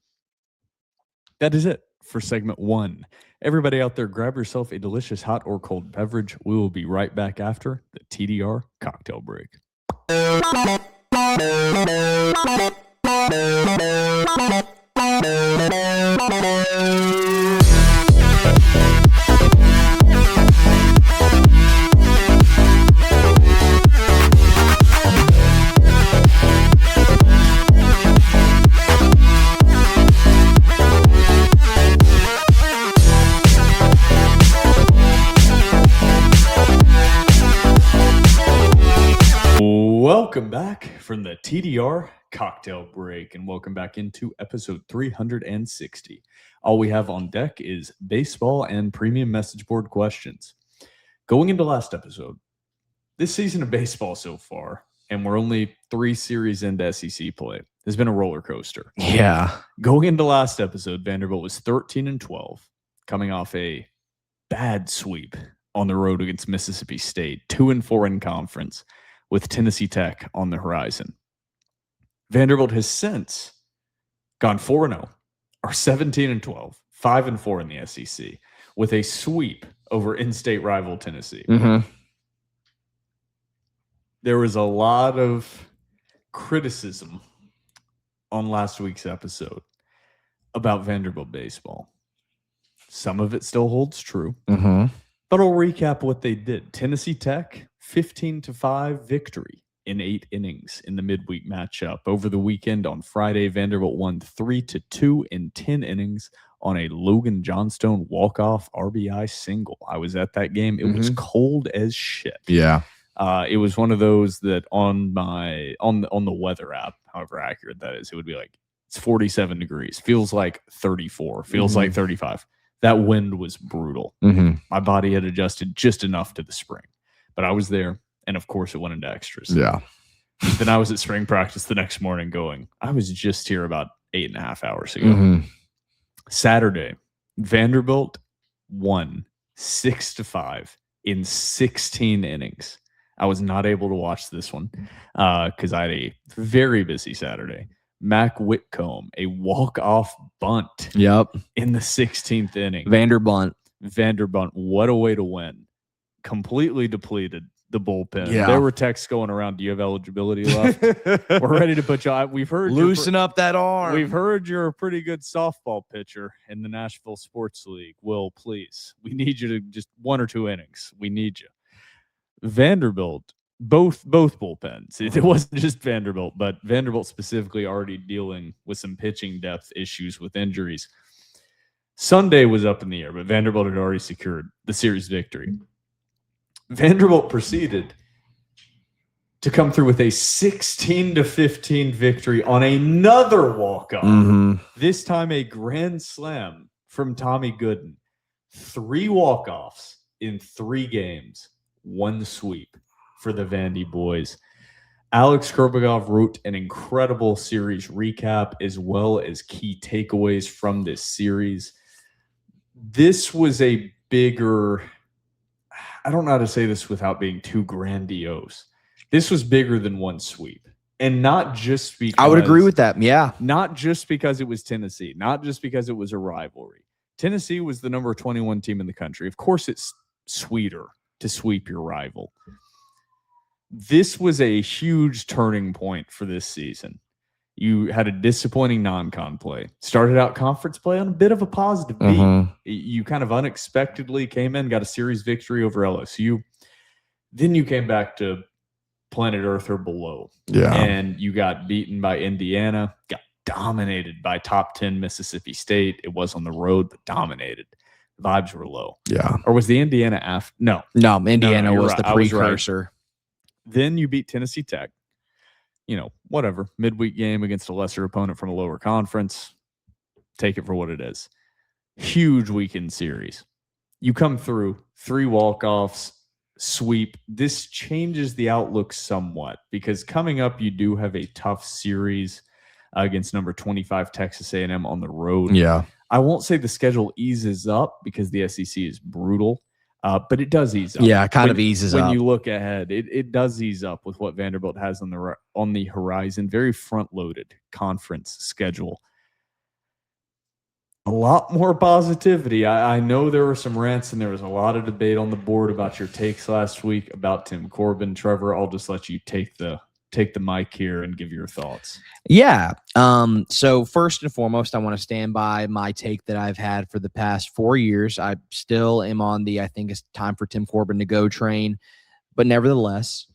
That is it for segment 1. Everybody out there, grab yourself a delicious hot or cold beverage. We will be right back after the TDR cocktail break. Welcome back from the TDR cocktail break, and welcome back into episode 360. All we have on deck is baseball and premium message board questions. Going into last episode, this season of baseball so far, and we're only 3 series into SEC play, has been a roller coaster. Yeah. Going into last episode, Vanderbilt was 13-12, coming off a bad sweep on the road against Mississippi State, 2-4 in conference, with Tennessee Tech on the horizon. Vanderbilt has since gone 4-0, are 17-12, 5-4 in the SEC, with a sweep over in-state rival Tennessee. Mm-hmm. There was a lot of criticism on last week's episode about Vanderbilt baseball. Some of it still holds true. Mm-hmm. But I'll recap what they did. Tennessee Tech, 15-5 victory in 8 innings in the midweek matchup. Over the weekend on Friday, Vanderbilt won 3-2 in 10 innings on a Logan Johnstone walk-off RBI single. I was at that game. It was cold as shit. Yeah. It was one of those that on the weather app, however accurate that is, it would be like, it's 47 degrees. Feels like 34. Feels like 35. That wind was brutal. Mm-hmm. My body had adjusted just enough to the spring. But I was there, and of course it went into extras. Yeah. Then I was at spring practice the next morning going, I was just here about 8.5 hours ago. Mm-hmm. Saturday, Vanderbilt won 6-5 in 16 innings. I was not able to watch this one because I had a very busy Saturday. Mac Whitcomb, a walk-off bunt Yep. in the 16th inning. Vanderbilt. What a way to win. Completely depleted the bullpen. Yeah. There were texts going around, do you have eligibility left? We're ready to put you on. We've heard Loosen up that arm. We've heard you're a pretty good softball pitcher in the Nashville Sports League. Will, please. We need you to just 1 or 2 innings. We need you. Vanderbilt, both bullpens. It wasn't just Vanderbilt, but Vanderbilt specifically already dealing with some pitching depth issues with injuries. Sunday was up in the air, but Vanderbilt had already secured the series victory. Vanderbilt proceeded to come through with a 16-15 victory on another walk-off. Mm-hmm. This time a grand slam from Tommy Gooden. 3 walk-offs in 3 games. 1 sweep for the VandyBoys. Alex Kerbogov wrote an incredible series recap as well as key takeaways from this series. This was a bigger, I don't know how to say this without being too grandiose. This was bigger than 1 sweep. And not just because I would agree with that. Yeah. Not just because it was Tennessee, not just because it was a rivalry. Tennessee was the number 21 team in the country. Of course, it's sweeter to sweep your rival. This was a huge turning point for this season. You had a disappointing non-con play. Started out conference play on a bit of a positive beat. Mm-hmm. You kind of unexpectedly came in, got a series victory over LSU. Then you came back to planet Earth or below. Yeah. And you got beaten by Indiana, got dominated by top 10 Mississippi State. It was on the road, but dominated. Vibes were low. Yeah. Or was the Indiana after? No. No, Indiana you're was right. the I was right. precursor. Then you beat Tennessee Tech. You know, whatever. Midweek game against a lesser opponent from a lower conference. Take it for what it is. Huge weekend series. You come through 3 walk-offs, sweep. This changes the outlook somewhat because coming up, you do have a tough series against number 25 Texas A&M on the road. Yeah. I won't say the schedule eases up because the SEC is brutal. But it does ease up. Yeah, it kind of eases when up. you look ahead. It does ease up with what Vanderbilt has on the horizon. Very front-loaded conference schedule. A lot more positivity. I know there were some rants and there was a lot of debate on the board about your takes last week about Tim Corbin. Trevor, I'll just let you take the mic here and give your thoughts. Yeah. So first and foremost, I want to stand by my take that I've had for the past 4 years. I still am on I think it's time for Tim Corbin to go train, but nevertheless,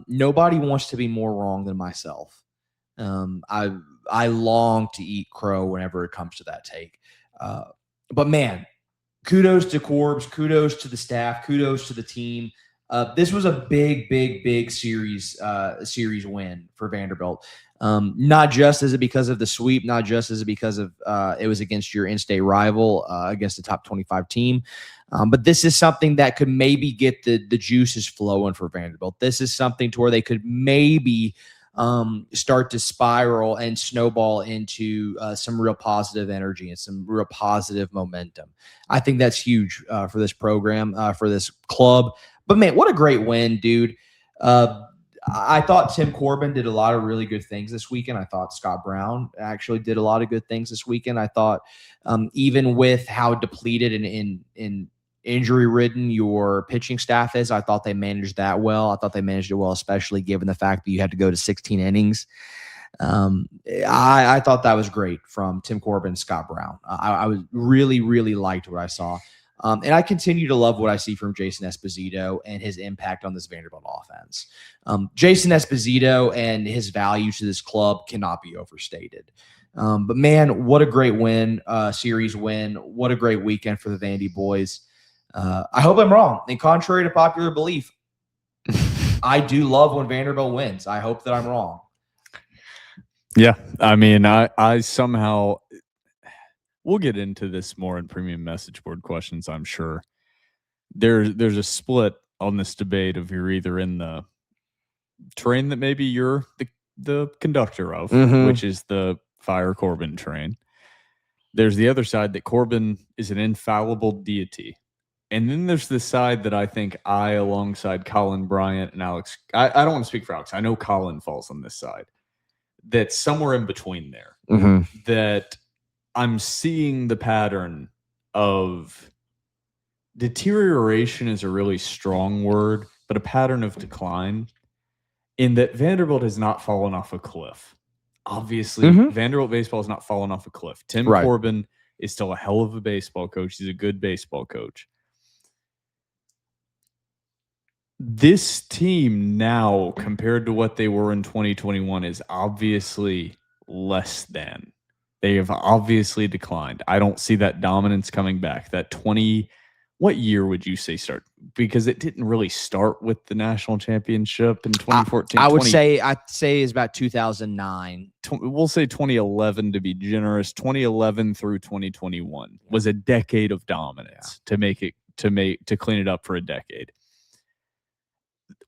nobody wants to be more wrong than myself. I long to eat crow whenever it comes to that take. But man, kudos to Corbs, kudos to the staff, kudos to the team. This was a big series win for Vanderbilt. Not just is it because of the sweep, not just is it because of it was against your in-state rival, against the top 25 team, but this is something that could maybe get the juices flowing for Vanderbilt. This is something to where they could maybe start to spiral and snowball into some real positive energy and some real positive momentum. I think that's huge for this program, for this club. But man, what a great win, dude. I thought Tim Corbin did a lot of really good things this weekend. I thought Scott Brown actually did a lot of good things this weekend. I thought even with how depleted and injury-ridden your pitching staff is, I thought they managed that well. I thought they managed it well, especially given the fact that you had to go to 16 innings. I thought that was great from Tim Corbin and Scott Brown. I was really liked what I saw. And I continue to love what I see from Jason Esposito and his impact on this Vanderbilt offense. Jason Esposito and his value to this club cannot be overstated. But man, what a great win, series win. What a great weekend for the VandyBoys. I hope I'm wrong. And contrary to popular belief, I do love when Vanderbilt wins. I hope that I'm wrong. Yeah, I mean, I somehow – we'll get into this more in premium message board questions, I'm sure. There's a split on this debate of you're either in the train that maybe you're the conductor of, which is the fire Corbin train. There's the other side that Corbin is an infallible deity. And then there's the side that I think alongside Colin Bryant and Alex, I don't want to speak for Alex. I know Colin falls on this side. That's somewhere in between there. That I'm seeing the pattern of deterioration is a really strong word, but a pattern of decline in that Vanderbilt has not fallen off a cliff. Obviously, Vanderbilt baseball has not fallen off a cliff. Tim Corbin is still a hell of a baseball coach. He's a good baseball coach. This team now, compared to what they were in 2021, is obviously less than. They have obviously declined. I don't see that dominance coming back. That 20, what year would you say start? Because it didn't really start with the national championship in 2014. I'd say it's about 2009. We'll say 2011 to be generous. 2011 through 2021 was a decade of dominance to clean it up for a decade.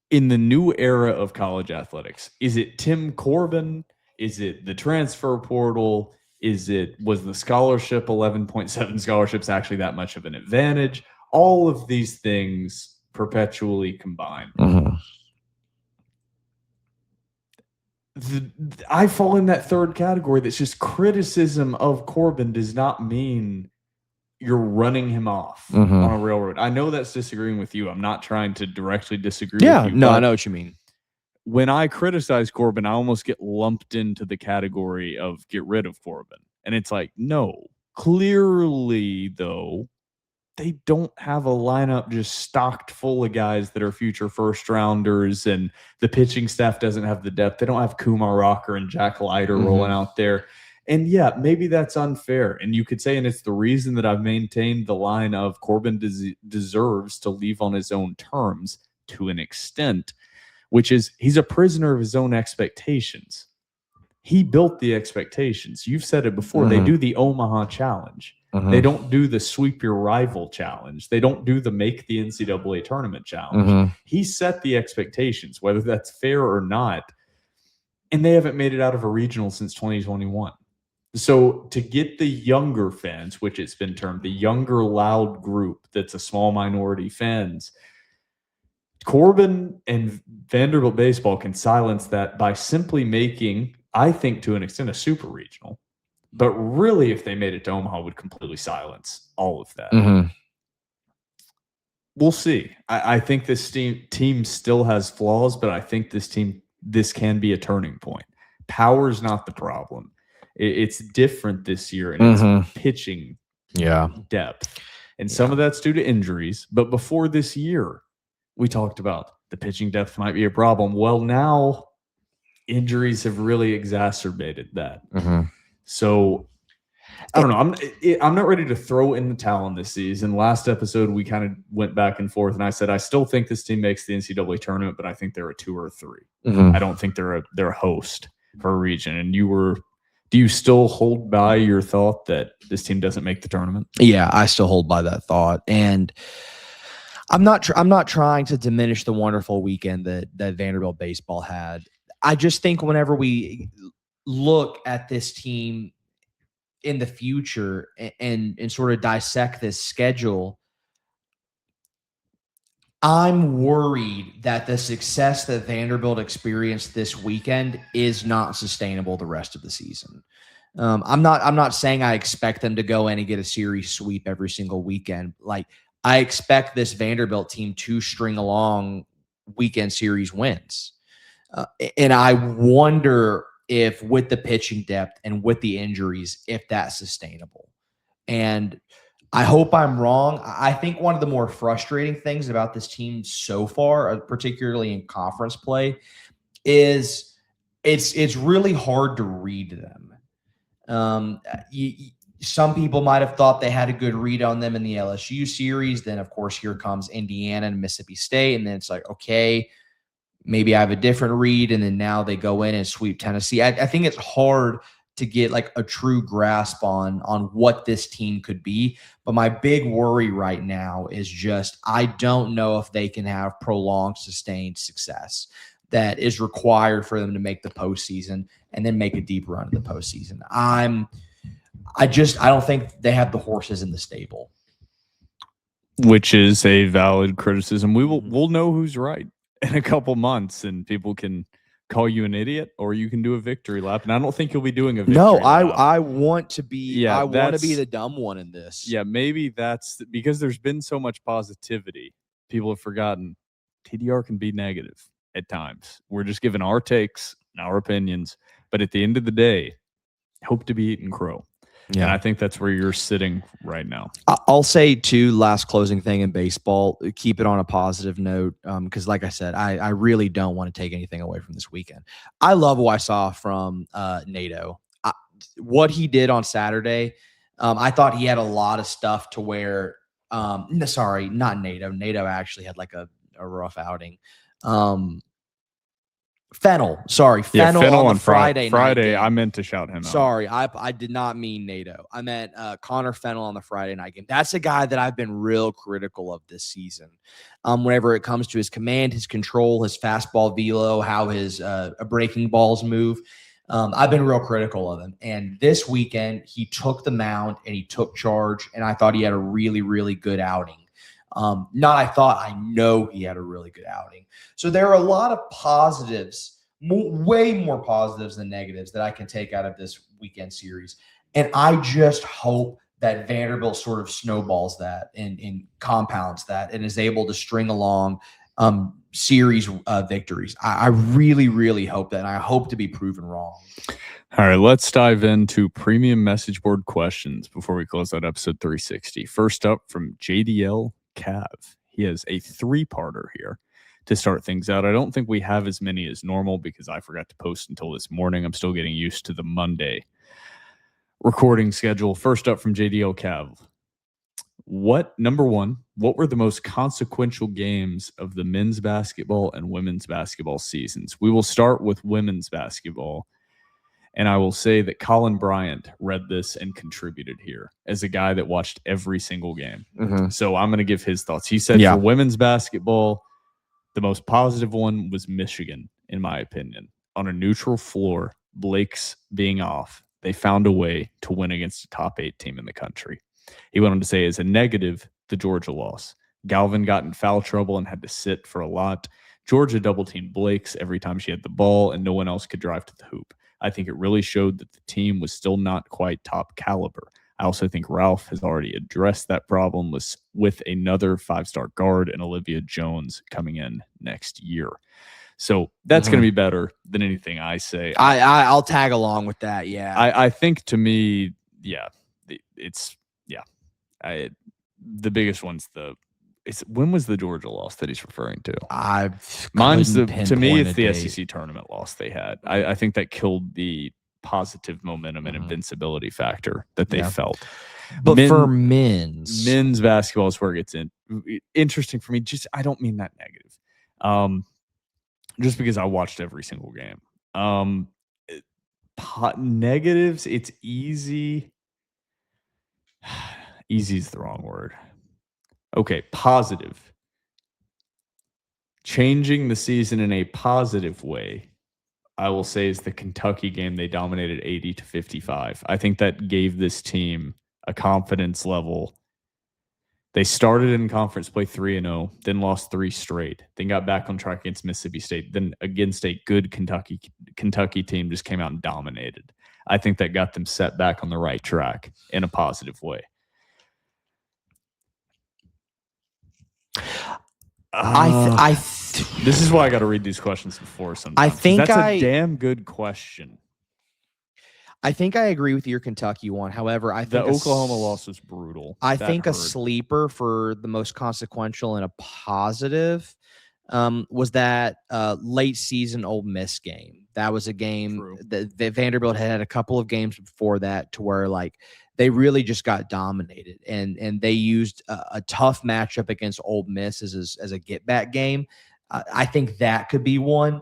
In the new era of college athletics, is it Tim Corbin? Is it the transfer portal? Was the scholarship 11.7 scholarships actually that much of an advantage? All of these things perpetually combined. I fall in that third category. That's just criticism of Corbin does not mean you're running him off on a railroad. I know that's disagreeing with you. I'm not trying to directly disagree with you. No, I know what you mean. When I criticize Corbin, I almost get lumped into the category of get rid of Corbin. And it's like, no, clearly, though, they don't have a lineup just stocked full of guys that are future first rounders, and the pitching staff doesn't have the depth. They don't have Kumar Rocker and Jack Leiter rolling out there. And yeah, maybe that's unfair. And you could say, and it's the reason that I've maintained the line of Corbin deserves to leave on his own terms to an extent, which is he's a prisoner of his own expectations. He built the expectations. You've said it before. They do the Omaha Challenge. They don't do the sweep your rival challenge. They don't do the make the NCAA tournament challenge. He set the expectations, whether that's fair or not. And they haven't made it out of a regional since 2021. So to get the younger fans, which it's been termed the younger loud group that's a small minority fans, Corbin and Vanderbilt baseball can silence that by simply making, I think to an extent, a super regional. But really, if they made it to Omaha, would completely silence all of that. Mm-hmm. We'll see. I think this team still has flaws, but I think this can be a turning point. Power's not the problem. It's different this year, and it's pitching depth. And some of that's due to injuries. But before this year, we talked about the pitching depth might be a problem. Well, now injuries have really exacerbated that. So I don't know. I'm not ready to throw in the towel in this season. Last episode, we kind of went back and forth, and I said I still think this team makes the NCAA tournament, but I think they're a 2 or a 3. I don't think they're a host for a region. And do you still hold by your thought that this team doesn't make the tournament? Yeah, I still hold by that thought, and I'm not trying to diminish the wonderful weekend that Vanderbilt baseball had. I just think whenever we look at this team in the future and sort of dissect this schedule, I'm worried that the success that Vanderbilt experienced this weekend is not sustainable the rest of the season. I'm not saying I expect them to go in and get a series sweep every single weekend. Like, I expect this Vanderbilt team to string along weekend series wins. And I wonder if with the pitching depth and with the injuries, if that's sustainable. And I hope I'm wrong. I think one of the more frustrating things about this team so far, particularly in conference play, is it's really hard to read them. Some people might have thought they had a good read on them in the LSU series. Then, of course, here comes Indiana and Mississippi State. And then it's like, okay, maybe I have a different read. And then now they go in and sweep Tennessee. I think it's hard to get like a true grasp on what this team could be. But my big worry right now is just I don't know if they can have prolonged, sustained success that is required for them to make the postseason and then make a deep run in the postseason. I don't think they have the horses in the stable. Which is a valid criticism. We'll know who's right in a couple months, and people can call you an idiot, or you can do a victory lap. And I don't think you'll be doing a victory lap. I want to be. Yeah, I want to be the dumb one in this. Yeah, maybe that's because there's been so much positivity. People have forgotten TDR can be negative at times. We're just giving our takes and our opinions, but at the end of the day, hope to be eating crow. Yeah, and I think that's where you're sitting right now. I'll say, too, last closing thing in baseball, keep it on a positive note, because like I said, I really don't want to take anything away from this weekend. I love what I saw from NATO. What he did on Saturday, I thought he had a lot of stuff to where sorry, not NATO. NATO actually had like a rough outing. Fennel on Friday. I meant to shout him out. Sorry, I did not mean NATO. I meant Connor Fennel on the Friday night game. That's a guy that I've been real critical of this season. Whenever it comes to his command, his control, his fastball velo, how his breaking balls move, I've been real critical of him. And this weekend, he took the mound and he took charge, and I thought he had a really, really good outing. I know he had a really good outing. So there are a lot of positives, way more positives than negatives that I can take out of this weekend series. And I just hope that Vanderbilt sort of snowballs that and compounds that and is able to string along series victories. I really, really hope that, and I hope to be proven wrong. All right, let's dive into premium message board questions before we close out episode 360. First up from JDL Cav. He has a 3-parter here to start things out. I don't think we have as many as normal because I forgot to post until this morning. I'm still getting used to the Monday recording schedule. First up from JDL Cav. Number one, what were the most consequential games of the men's basketball and women's basketball seasons? We will start with women's basketball. And I will say that Colin Bryant read this and contributed here as a guy that watched every single game. So I'm going to give his thoughts. He said for women's basketball, the most positive one was Michigan, in my opinion. On a neutral floor, Blake's being off. they found a way to win against a top 8 team in the country. He went on to say, as a negative, the Georgia loss. Galvin got in foul trouble and had to sit for a lot. Georgia double-teamed Blake's every time she had the ball, and no one else could drive to the hoop. I think it really showed that the team was still not quite top caliber. I also think Ralph has already addressed that problem with another 5-star guard and Olivia Jones coming in next year. So that's going to be better than anything I say. I'll tag along with that. Yeah. I think to me, yeah, it's the biggest one's when was the Georgia loss that he's referring to? Mine's to me, it's the SEC tournament loss they had. I think that killed the positive momentum and invincibility factor that they felt. But for men's basketball is where it gets interesting for me. Just I don't mean that negative. Just because I watched every single game. Negatives, it's easy. Easy is the wrong word. Okay, positive. Changing the season in a positive way, I will say, is the Kentucky game. They dominated 80-55. I think that gave this team a confidence level. They started in conference play 3-0, then lost 3 straight, then got back on track against Mississippi State, then against a good Kentucky team just came out and dominated. I think that got them set back on the right track in a positive way. This is why I got to read these questions before sometimes. I think that's a damn good question. I think I agree with your Kentucky one. However, I think the Oklahoma loss was brutal. I think a sleeper for the most consequential and a positive was that late season Ole Miss game. That was a game that Vanderbilt had a couple of games before that to where like they really just got dominated, and they used a tough matchup against Ole Miss as a get back game. I think that could be one.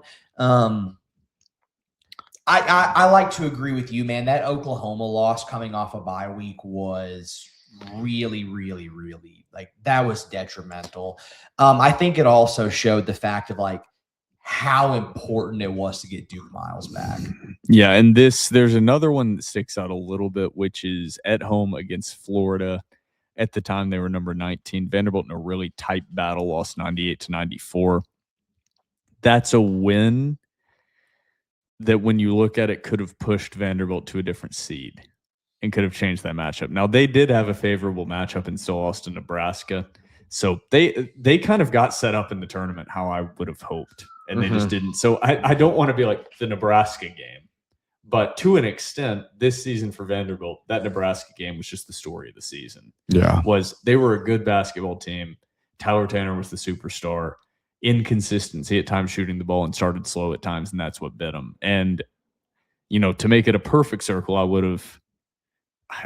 I like to agree with you, man. That Oklahoma loss coming off a bye week was really, really, really like that was detrimental. I think it also showed the fact of like how important it was to get Duke Miles back. Yeah, and there's another one that sticks out a little bit, which is at home against Florida. At the time, they were number 19. Vanderbilt in a really tight battle, lost 98-94. That's a win that when you look at it could have pushed Vanderbilt to a different seed and could have changed that matchup. Now, they did have a favorable matchup in still Austin, Nebraska. So they kind of got set up in the tournament how I would have hoped, and they just didn't. So I don't want to be like the Nebraska game, but to an extent, this season for Vanderbilt, that Nebraska game was just the story of the season. Yeah. They were a good basketball team. Tyler Tanner was the superstar. Inconsistency at times shooting the ball and started slow at times, and that's what bit them. And, to make it a perfect circle, I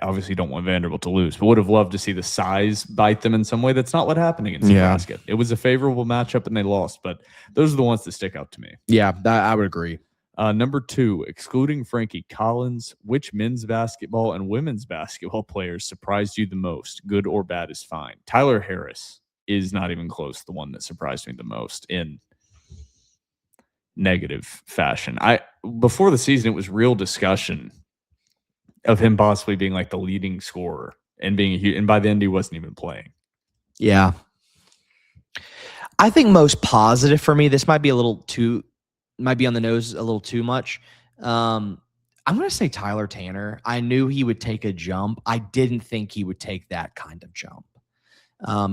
obviously don't want Vanderbilt to lose, but would have loved to see the size bite them in some way. That's not what happened against Nebraska. It was a favorable matchup and they lost, but those are the ones that stick out to me. Yeah, I would agree. Number 2, excluding Frankie Collins, which men's basketball and women's basketball players surprised you the most? Good or bad is fine. Tyler Harris is not even close. The one that surprised me the most in negative fashion. Before the season, it was real discussion of him possibly being like the leading scorer and and by the end he wasn't even playing. Yeah. I think most positive for me, this might be on the nose a little too much. I'm going to say Tyler Tanner. I knew he would take a jump. I didn't think he would take that kind of jump.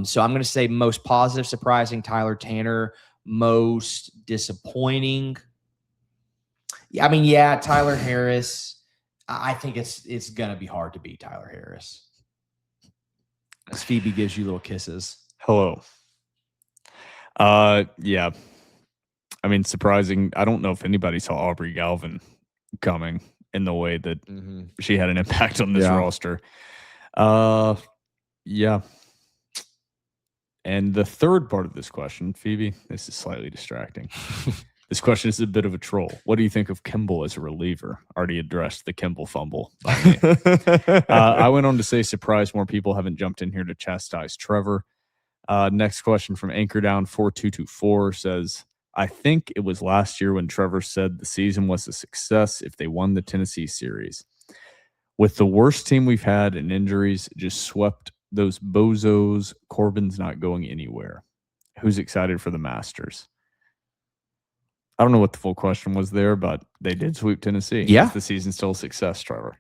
So I'm going to say most positive, surprising Tyler Tanner, most disappointing. Tyler Harris. I think it's going to be hard to beat Tyler Harris. As Phoebe gives you little kisses. Hello. Yeah. Surprising. I don't know if anybody saw Aubrey Galvin coming in the way that she had an impact on this roster. Yeah. And the third part of this question, Phoebe, this is slightly distracting. This question is a bit of a troll. What do you think of Kimball as a reliever? Already addressed the Kimball fumble by me. I went on to say, surprised more people haven't jumped in here to chastise Trevor. Next question from Anchordown4224 says, I think it was last year when Trevor said the season was a success if they won the Tennessee series. With the worst team we've had in injuries, just swept those bozos. Corbin's not going anywhere. Who's excited for the Masters? I don't know what the full question was there, but they did sweep Tennessee. Yeah. Is the season still a success, Trevor?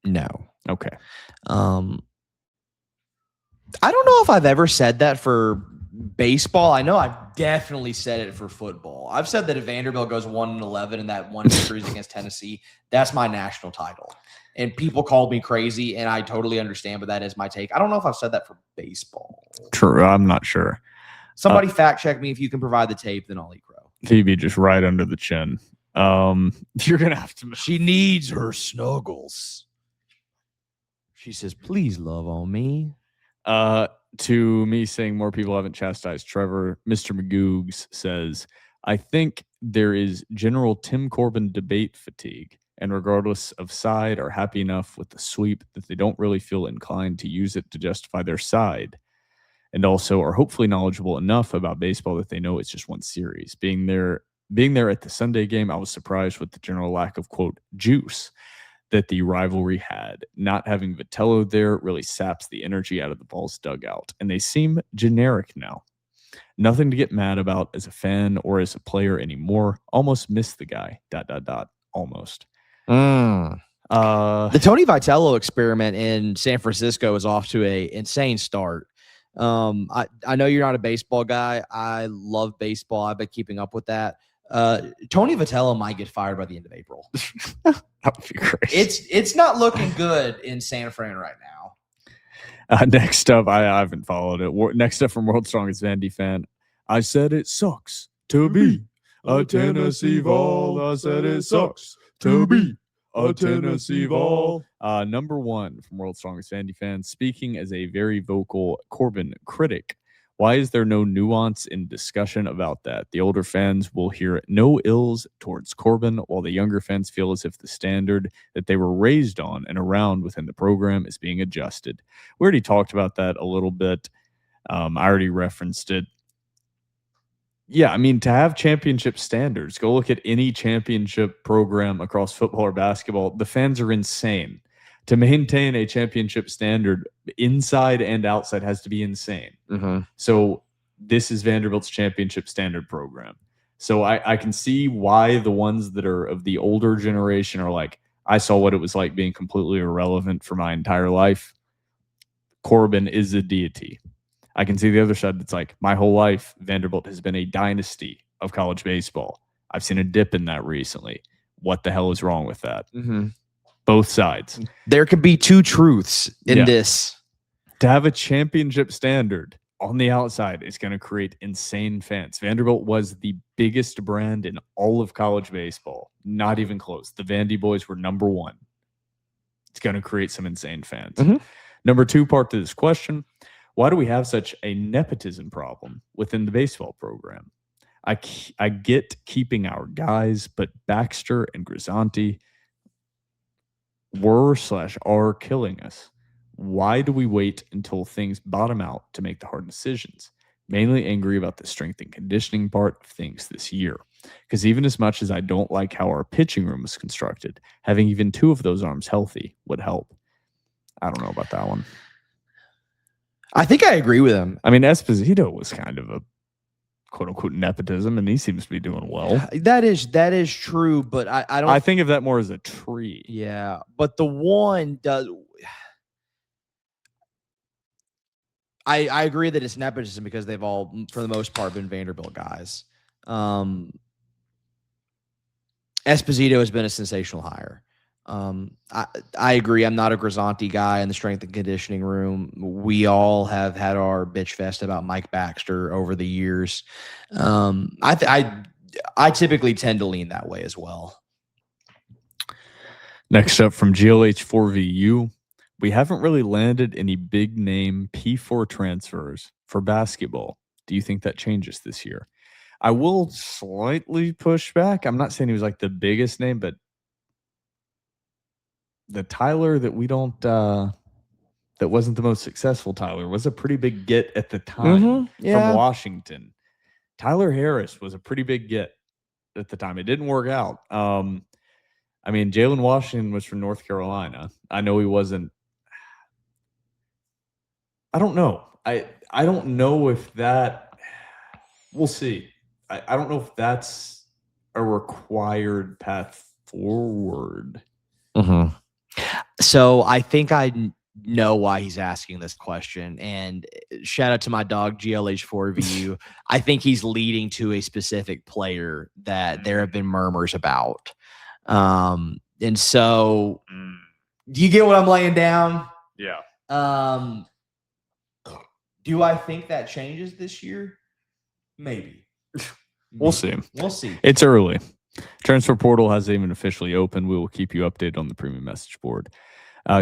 No. Okay. I don't know if I've ever said that for baseball. I know I've definitely said it for football. I've said that if Vanderbilt goes 1-11 in that one series against Tennessee, that's my national title. And people called me crazy, and I totally understand, but that is my take. I don't know if I've said that for baseball. True. I'm not sure. Somebody fact check me. If you can provide the tape, then I'll eat crow. Phoebe just right under the chin. You're going to have to. She needs her snuggles. She says, please love on me. To me saying more people haven't chastised Trevor, Mr. Magoogs says, I think there is general Tim Corbin debate fatigue, and regardless of side, are happy enough with the sweep that they don't really feel inclined to use it to justify their side, and also are hopefully knowledgeable enough about baseball that they know it's just one series. Being there at the Sunday game, I was surprised with the general lack of, quote, juice that the rivalry had. Not having Vitello there really saps the energy out of the Vols dugout, and they seem generic now. Nothing to get mad about as a fan or as a player anymore. Almost miss the guy. ... Almost. The Tony Vitello experiment in San Francisco is off to a insane start. I know you're not a baseball guy. I love baseball. I've been keeping up with that. Tony Vitello might get fired by the end of April. That would be great. It's not looking good in San Fran right now. Next up, I haven't followed it. Next up from World's Strongest Vandy fan, I said it sucks to be a Tennessee Vol. I said it sucks to be a Tennessee Vol. Number one from World's Strongest Vandy fan, speaking as a very vocal Corbin critic. Why is there no nuance in discussion about that? The older fans will hear no ills towards Corbin, while the younger fans feel as if the standard that they were raised on and around within the program is being adjusted. We already talked about that a little bit. I already referenced it. Yeah, I mean, to have championship standards, go look at any championship program across football or basketball. The fans are insane. To maintain a championship standard inside and outside has to be insane. Mm-hmm. So this is Vanderbilt's championship standard program. So I can see why the ones that are of the older generation are like, I saw what it was like being completely irrelevant for my entire life. Corbin is a deity. I can see the other side that's like, my whole life, Vanderbilt has been a dynasty of college baseball. I've seen a dip in that recently. What the hell is wrong with that? Mm-hmm. Both sides. There could be two truths in this. To have a championship standard on the outside is going to create insane fans. Vanderbilt was the biggest brand in all of college baseball. Not even close. The VandyBoys were number one. It's going to create some insane fans. Mm-hmm. Number two part to this question, why do we have such a nepotism problem within the baseball program? I get keeping our guys, but Baxter and Grisanti are killing us. Why do we wait until things bottom out to make the hard decisions? Mainly angry about the strength and conditioning part of things this year. Because even as much as I don't like how our pitching room is constructed, having even two of those arms healthy would help. I don't know about that one. I think I agree with him. I mean, Esposito was kind of a quote-unquote nepotism, and he seems to be doing well. That is true, but I don't. I think of that more as a tree. Yeah, but the one does. I agree that it's nepotism because they've all, for the most part, been Vanderbilt guys. Esposito has been a sensational hire. I agree. I'm not a Grisanti guy in the strength and conditioning room. We all have had our bitch fest about Mike Baxter over the years. I typically tend to lean that way as well. Next up from GLH4VU, we haven't really landed any big name P4 transfers for basketball. Do you think that changes this year? I will slightly push back. I'm not saying he was like the biggest name, but the Tyler that we don't that wasn't the most successful Tyler was a pretty big get at the time from Washington. Tyler Harris was a pretty big get at the time. It didn't work out. I mean, Jalen Washington was from North Carolina. I know he wasn't. I don't know. I don't know if that. We'll see. I don't know if that's a required path forward. Mm-hmm. So I think know why he's asking this question. And shout out to my dog, GLH4VU. I think he's leading to a specific player that there have been murmurs about. And so do you get what I'm laying down? Yeah. Do I think that changes this year? Maybe. We'll see. We'll see. It's early. Transfer portal hasn't even officially opened. We will keep you updated on the premium message board.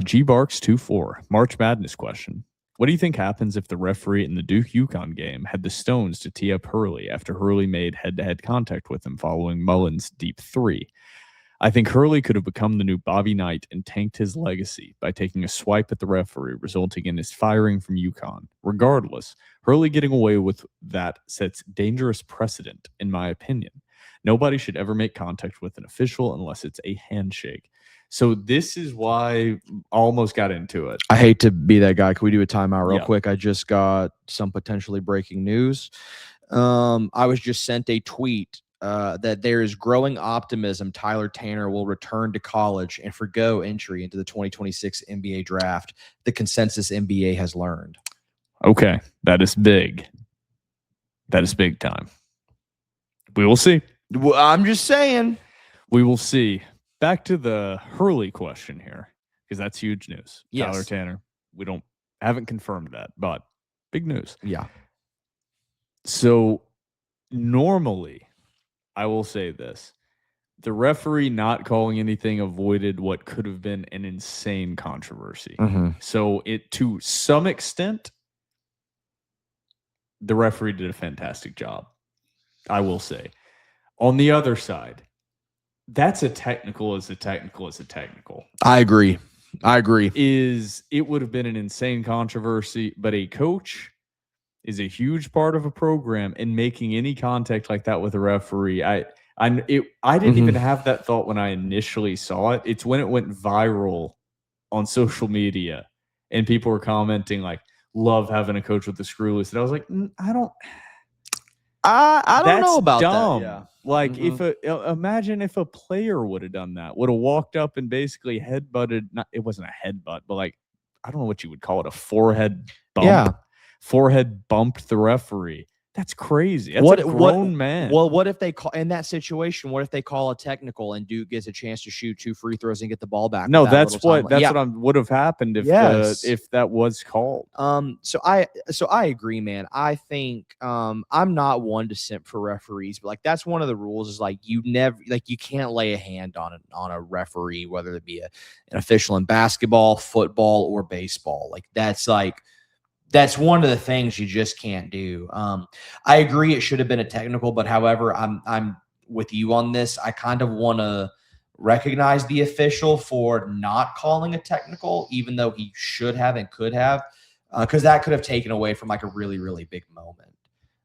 G Barks 24 March Madness question. What do you think happens if the referee in the Duke UConn game had the stones to tee up Hurley after Hurley made head-to-head contact with him following Mullen's deep three? I think Hurley could have become the new Bobby Knight and tanked his legacy by taking a swipe at the referee, resulting in his firing from UConn. Regardless, Hurley getting away with that sets dangerous precedent, in my opinion. Nobody should ever make contact with an official unless it's a handshake. So this is why I almost got into it. I hate to be that guy. Can we do a timeout real Yeah. quick? I just got some potentially breaking news. I was just sent a tweet that there is growing optimism Tyler Tanner will return to college and forgo entry into the 2026 NBA draft. The consensus NBA has learned. Okay, that is big. That is big time. We will see. Well, I'm just saying. We will see. Back to the Hurley question here, because that's huge news. Yes. Tyler Tanner. We haven't confirmed that, but big news. Yeah. So normally, I will say this. The referee not calling anything avoided what could have been an insane controversy. Mm-hmm. So it, to some extent, the referee did a fantastic job, I will say. On the other side, that's a technical as a technical as a technical. I agree. It would have been an insane controversy, but a coach is a huge part of a program, and making any contact like that with a referee, I didn't even have that thought when I initially saw it. It's when it went viral on social media and people were commenting like, love having a coach with the screw loose. And I was like, I don't know about dumb. that. Yeah. Like imagine if a player would have done that, would have walked up and basically headbutted. It wasn't a headbutt, but like, I don't know what you would call it, a forehead bump. Yeah. Forehead bumped the referee. That's crazy. That's a grown man. Well, what if they call in that situation? What if they call a technical and Duke gets a chance to shoot 2 free throws and get the ball back? No, that's what would have happened if if that was called. So I agree, man. I think I'm not one to simp for referees, but like that's one of the rules is like you can't lay a hand on a referee, whether it be an official in basketball, football, or baseball. Like that's one of the things you just can't do. I agree it should have been a technical, but however, I'm with you on this. I kind of want to recognize the official for not calling a technical, even though he should have and could have, because that could have taken away from like a really, really big moment.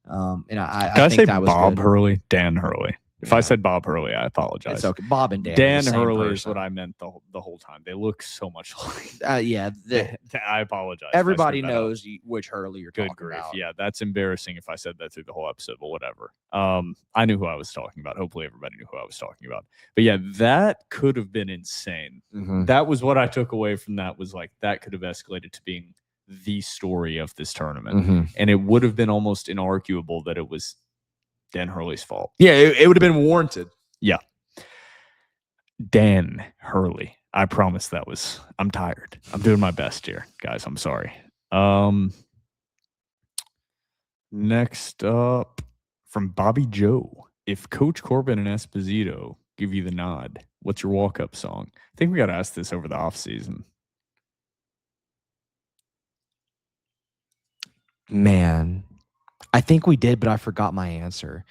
And I think that was Bob good. Hurley, Dan Hurley. If I said Bob Hurley, I apologize. It's okay. Bob and Dan. Dan Hurley is what I meant the whole time. They look so much like. Yeah. I apologize. Everybody knows which Hurley you're talking about. Yeah, that's embarrassing if I said that through the whole episode, but whatever. I knew who I was talking about. Hopefully everybody knew who I was talking about. But yeah, that could have been insane. Mm-hmm. That was what I took away from that, was like that could have escalated to being the story of this tournament. Mm-hmm. And it would have been almost inarguable that it was Dan Hurley's fault. Yeah, it would have been warranted. Yeah. Dan Hurley. I promise I'm tired. I'm doing my best here, guys. I'm sorry. Next up from Bobby Joe. If Coach Corbin and Esposito give you the nod, what's your walk-up song? I think we got to ask this over the offseason. Man, I think we did, but I forgot my answer.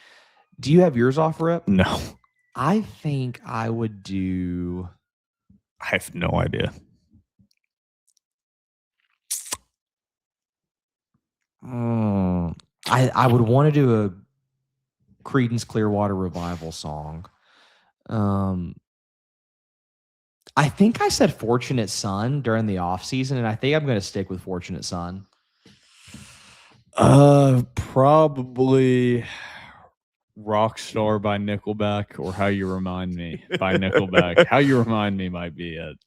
Do you have yours off, Rip? No. I think I would do... I have no idea. I would want to do a Creedence Clearwater Revival song. I think I said Fortunate Son during the offseason, and I think I'm going to stick with Fortunate Son. Probably Rockstar by Nickelback, or How You Remind Me by Nickelback. How You Remind Me might be it.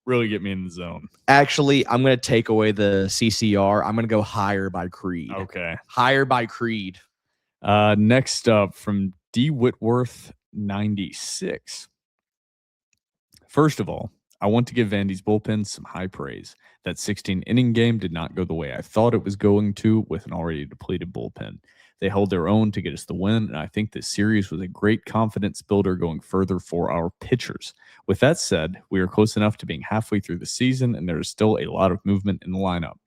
Really get me in the zone. Actually, I'm going to take away the CCR. I'm going to go Higher by Creed. Okay. Higher by Creed. Next up from D. Whitworth 96. First of all, I want to give Vandy's bullpen some high praise. That 16-inning game did not go the way I thought it was going to with an already depleted bullpen. They held their own to get us the win, and I think this series was a great confidence builder going further for our pitchers. With that said, we are close enough to being halfway through the season, and there is still a lot of movement in the lineup.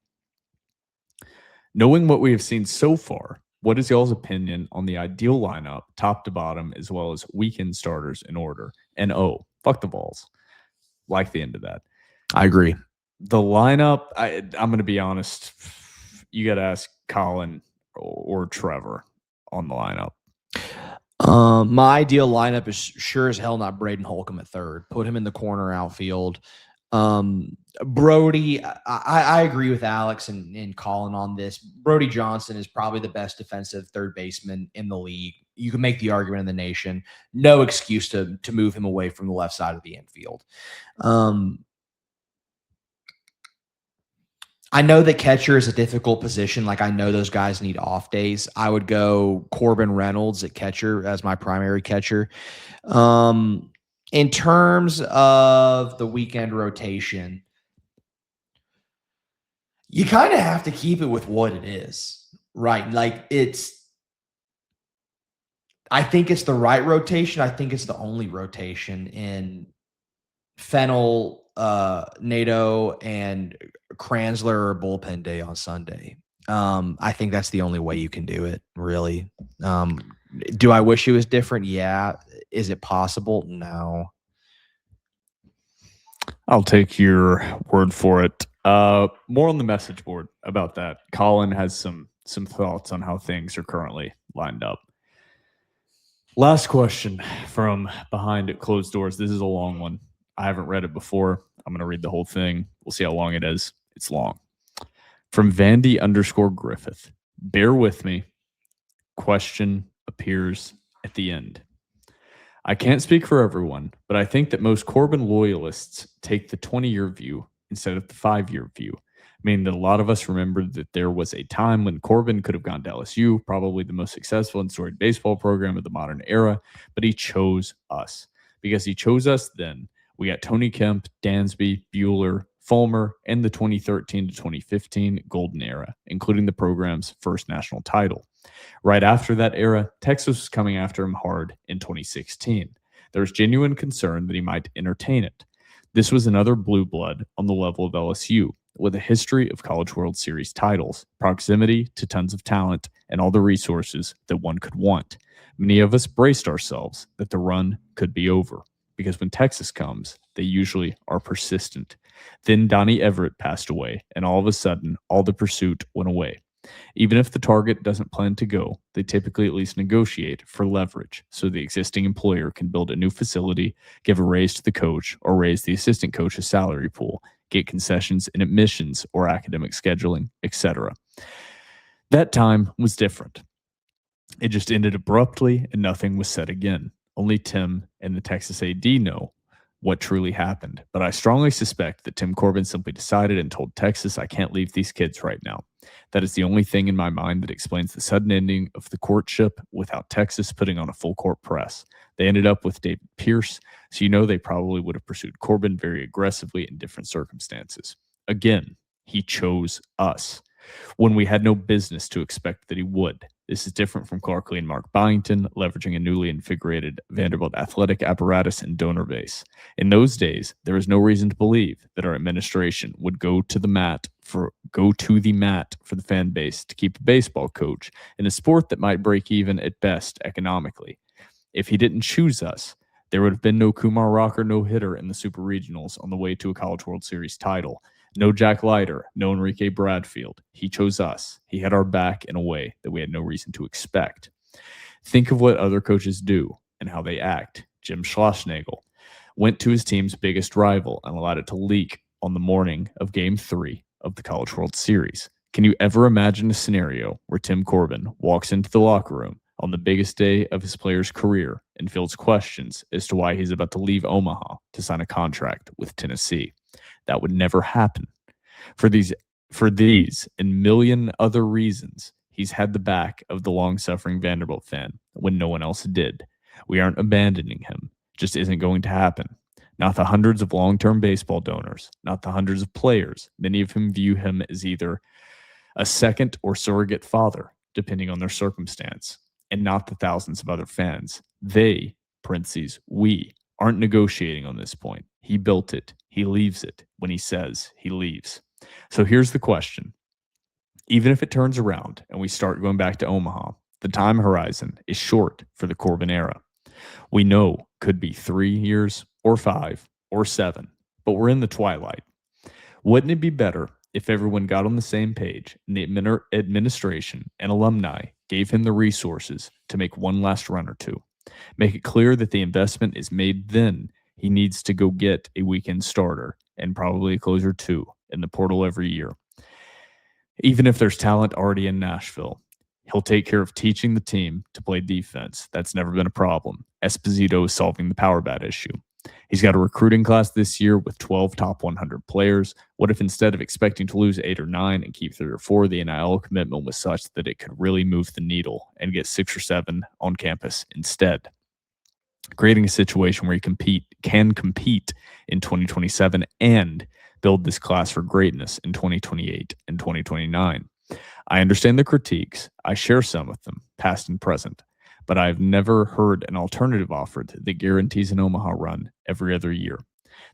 Knowing what we have seen so far, what is y'all's opinion on the ideal lineup, top to bottom, as well as weekend starters in order? And fuck the balls. Like the end of that. I agree. The lineup, I'm going to be honest, you got to ask Colin or Trevor on the lineup. My ideal lineup is sure as hell not Braden Holcomb at third. Put him in the corner outfield. Brody, I agree with Alex and Colin on this. Brody Johnson is probably the best defensive third baseman in the league. You can make the argument in the nation. No excuse to move him away from the left side of the infield. I know that catcher is a difficult position. Like, I know those guys need off days. I would go Corbin Reynolds at catcher as my primary catcher. In terms of the weekend rotation, you kind of have to keep it with what it is, right? Like, I think it's the right rotation. I think it's the only rotation in Fennell, Nato, and Kranzler or bullpen day on Sunday. I think that's the only way you can do it, really. Do I wish it was different? Yeah. Is it possible? No. I'll take your word for it. More on the message board about that. Colin has some thoughts on how things are currently lined up. Last question from behind closed doors. This is a long one. I haven't read it before. I'm going to read the whole thing. We'll see how long it is. It's long. From Vandy_Griffith. Bear with me. Question appears at the end. I can't speak for everyone, but I think that most Corbin loyalists take the 20-year view instead of the 5-year view, meaning that a lot of us remember that there was a time when Corbin could have gone to LSU, probably the most successful and storied baseball program of the modern era, but he chose us. Because he chose us then, we got Tony Kemp, Dansby, Bueller, Fulmer, and the 2013 to 2015 golden era, including the program's first national title. Right after that era, Texas was coming after him hard in 2016. There was genuine concern that he might entertain it. This was another blue blood on the level of LSU, with a history of College World Series titles, proximity to tons of talent, and all the resources that one could want. Many of us braced ourselves that the run could be over, because when Texas comes, they usually are persistent. Then Donnie Everett passed away, and all of a sudden, all the pursuit went away. Even if the target doesn't plan to go, they typically at least negotiate for leverage so the existing employer can build a new facility, give a raise to the coach, or raise the assistant coach's salary pool, get concessions in admissions or academic scheduling, etc. That time was different. It just ended abruptly and nothing was said again. Only Tim and the Texas AD know what truly happened, but I strongly suspect that Tim Corbin simply decided and told Texas, I can't leave these kids right now. That is the only thing in my mind that explains the sudden ending of the courtship without Texas putting on a full court press. They ended up with David Pierce, so you know they probably would have pursued Corbin very aggressively in different circumstances. Again, he chose us when we had no business to expect that he would. This is different from Clarkley and Mark Byington, leveraging a newly invigorated Vanderbilt athletic apparatus and donor base. In those days, there was no reason to believe that our administration would go to the mat for the fan base to keep a baseball coach in a sport that might break even at best economically. If he didn't choose us, there would have been no Kumar Rocker no-hitter in the Super Regionals on the way to a College World Series title. No Jack Leiter, no Enrique Bradfield. He chose us. He had our back in a way that we had no reason to expect. Think of what other coaches do and how they act. Jim Schlossnagel. went to his team's biggest rival and allowed it to leak on the morning of Game 3 of the College World Series. Can you ever imagine a scenario where Tim Corbin walks into the locker room on the biggest day of his player's career and fields questions as to why he's about to leave Omaha to sign a contract with Tennessee? That would never happen. For these and million other reasons, he's had the back of the long-suffering Vanderbilt fan when no one else did. We aren't abandoning him. Just isn't going to happen. Not the hundreds of long-term baseball donors, not the hundreds of players, many of whom view him as either a second or surrogate father, depending on their circumstance, and not the thousands of other fans. They, parentheses, we, aren't negotiating on this point. He built it. He leaves it when he says he leaves. So here's the question. Even if it turns around and we start going back to Omaha, the time horizon is short for the Corbin era. We know could be 3 years or 5 or 7, but we're in the twilight. Wouldn't it be better if everyone got on the same page and the administration and alumni gave him the resources to make one last run or two? Make it clear that the investment is made, then he needs to go get a weekend starter and probably a closer too in the portal every year. Even if there's talent already in Nashville, he'll take care of teaching the team to play defense. That's never been a problem. Esposito is solving the power bat issue. He's got a recruiting class this year with 12 top 100 players. What if instead of expecting to lose 8 or 9 and keep 3 or 4, the NIL commitment was such that it could really move the needle and get 6 or 7 on campus instead? Creating a situation where he can compete in 2027 and build this class for greatness in 2028 and 2029. I understand the critiques. I share some of them, past and present. But I've never heard an alternative offered that guarantees an Omaha run every other year.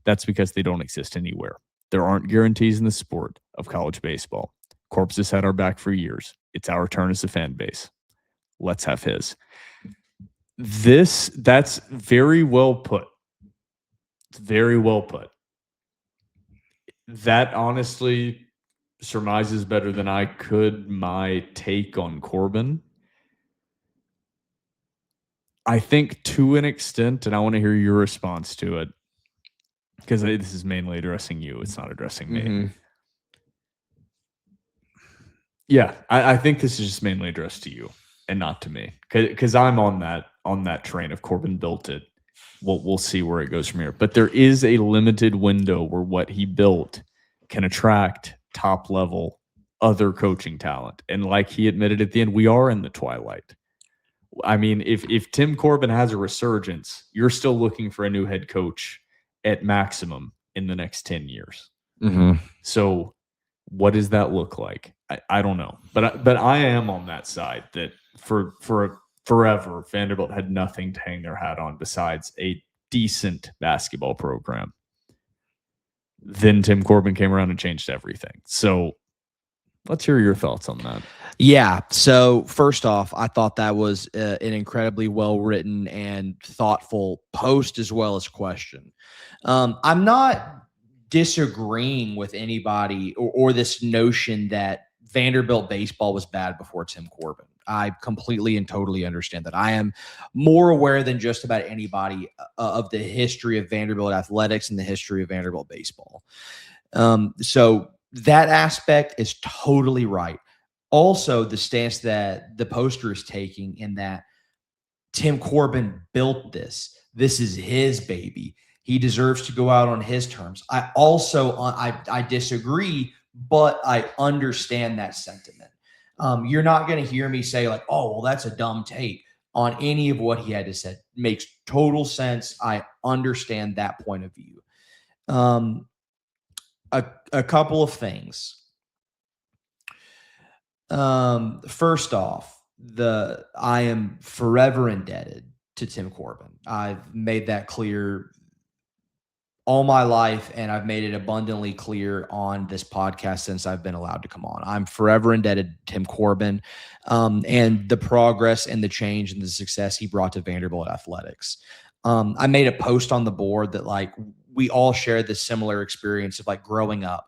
That's because they don't exist anywhere. There aren't guarantees in the sport of college baseball. Corpse has had our back for years. It's our turn as a fan base. Let's have his. That's very well put. It's very well put. That honestly surmises better than I could my take on Corbin. I think to an extent, and I want to hear your response to it, because this is mainly addressing you. It's not addressing me. Mm-hmm. Yeah, I think this is just mainly addressed to you and not to me, because I'm on that train of Corbin built it. We'll see where it goes from here. But there is a limited window where what he built can attract top-level other coaching talent. And like he admitted at the end, we are in the twilight. I mean, if Tim Corbin has a resurgence, you're still looking for a new head coach at maximum in the next 10 years. Mm-hmm. So what does that look like? I don't know. But I am on that side that for forever, Vanderbilt had nothing to hang their hat on besides a decent basketball program. Then Tim Corbin came around and changed everything. So let's hear your thoughts on that. Yeah. So first off, I thought that was an incredibly well-written and thoughtful post as well as question. I'm not disagreeing with anybody or this notion that Vanderbilt baseball was bad before Tim Corbin. I completely and totally understand that. I am more aware than just about anybody of the history of Vanderbilt athletics and the history of Vanderbilt baseball. So that aspect is totally right. Also, the stance that the poster is taking in that Tim Corbin built this. This is his baby. He deserves to go out on his terms. I also I disagree, but I understand that sentiment. You're not going to hear me say like, oh, well, that's a dumb take on any of what he had to say. Makes total sense. I understand that point of view. A couple of things. First off, I am forever indebted to Tim Corbin. I've made that clear all my life, and I've made it abundantly clear on this podcast since I've been allowed to come on. I'm forever indebted to Tim Corbin and the progress and the change and the success he brought to Vanderbilt athletics. I made a post on the board that like we all share this similar experience of like growing up.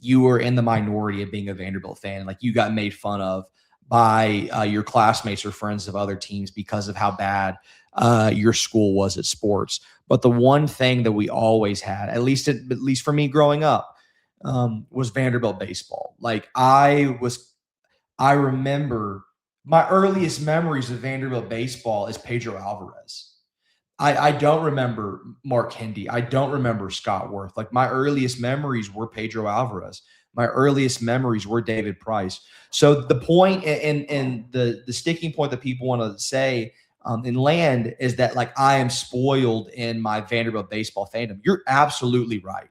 You were in the minority of being a Vanderbilt fan. Like you got made fun of by your classmates or friends of other teams because of how bad your school was at sports. But the one thing that we always had, at least for me growing up, was Vanderbilt baseball. Like I remember my earliest memories of Vanderbilt baseball is Pedro Alvarez. I don't remember Mark Hindy. I don't remember Scott Worth. Like my earliest memories were Pedro Alvarez. My earliest memories were David Price. So the point and the sticking point that people want to say in land is that like I am spoiled in my Vanderbilt baseball fandom. You're absolutely right.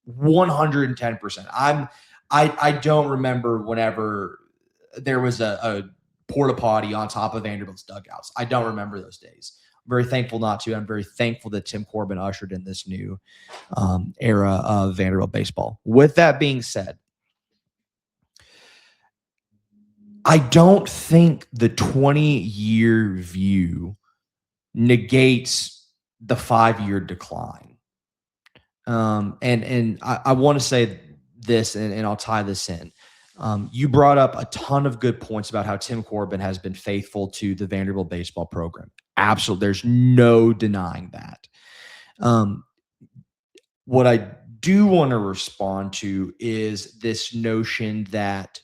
110%. I don't remember whenever there was a porta potty on top of Vanderbilt's dugouts. I don't remember those days. I'm very thankful not to. I'm very thankful that Tim Corbin ushered in this new era of Vanderbilt baseball. With that being said, I don't think the 20-year view negates the 5-year decline. And I want to say this, and I'll tie this in. You brought up a ton of good points about how Tim Corbin has been faithful to the Vanderbilt baseball program. Absolutely. There's no denying that. What I do want to respond to is this notion that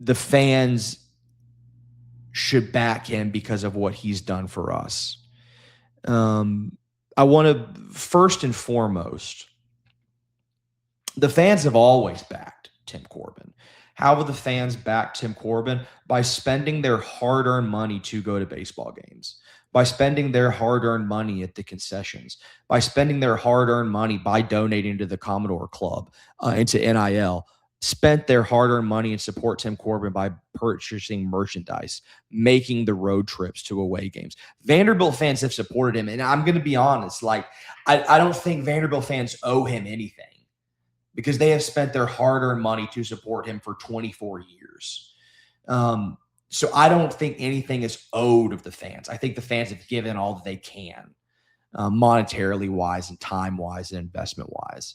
the fans should back him because of what he's done for us. I want to, first and foremost, the fans have always backed Tim Corbin. How will the fans back Tim Corbin? By spending their hard-earned money to go to baseball games, by spending their hard-earned money at the concessions, by spending their hard-earned money by donating to the Commodore Club, into NIL, spent their hard-earned money and support Tim Corbin by purchasing merchandise, making the road trips to away games. Vanderbilt fans have supported him, and I'm going to be honest, like I don't think Vanderbilt fans owe him anything, because they have spent their hard-earned money to support him for 24 years. So I don't think anything is owed of the fans. I think the fans have given all that they can, monetarily wise and time wise and investment wise.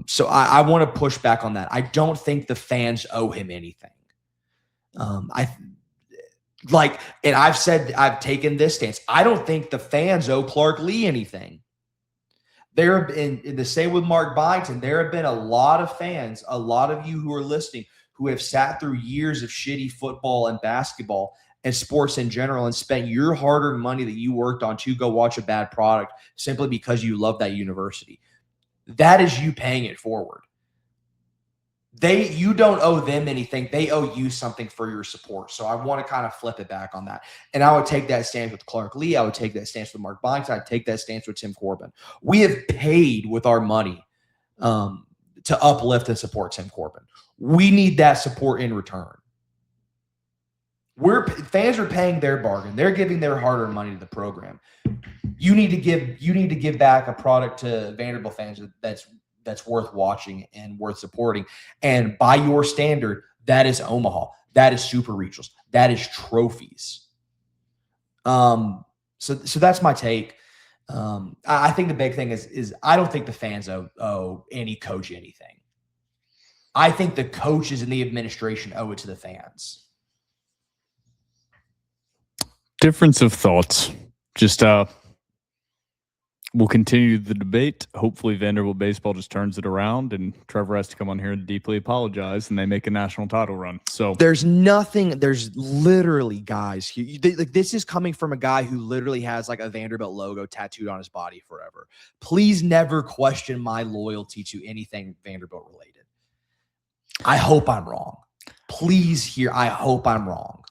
So I want to push back on that. I don't think the fans owe him anything. And I've taken this stance. I don't think the fans owe Clark Lee anything. There have been, the same with Mark Byington, there have been a lot of fans, a lot of you who are listening, who have sat through years of shitty football and basketball and sports in general and spent your hard-earned money that you worked on to go watch a bad product simply because you love that university. That is you paying it forward. You don't owe them anything. They owe you something for your support. So I want to kind of flip it back on that. And I would take that stance with Clark Lee. I would take that stance with Mark Byington. I'd take that stance with Tim Corbin. We have paid with our money to uplift and support Tim Corbin. We need that support in return. Fans are paying their bargain. They're giving their hard-earned money to the program. You need to give back a product to Vanderbilt fans that's worth watching and worth supporting. And by your standard, that is Omaha. That is Super Regionals. That is trophies. So that's my take. I think the big thing is I don't think the fans owe any coach anything. I think the coaches and the administration owe it to the fans. Difference of thoughts. Just we'll continue the debate. Hopefully Vanderbilt baseball just turns it around and Trevor has to come on here and deeply apologize and they make a national title run. So there's literally guys here. This is coming from a guy who literally has like a Vanderbilt logo tattooed on his body forever. Please never question my loyalty to anything Vanderbilt related. I hope I'm wrong. Please I hope I'm wrong.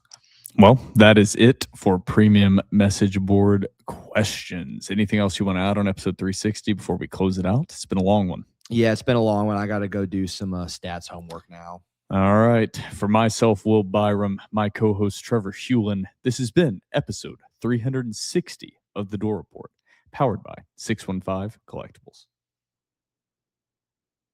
Well, that is it for premium message board questions. Anything else you want to add on episode 360 before we close it out? It's been a long one. Yeah, it's been a long one. I got to go do some stats homework now. All right. For myself, Will Byrum, my co-host Trevor Hulan, this has been episode 360 of The Door Report, powered by 615 Collectibles.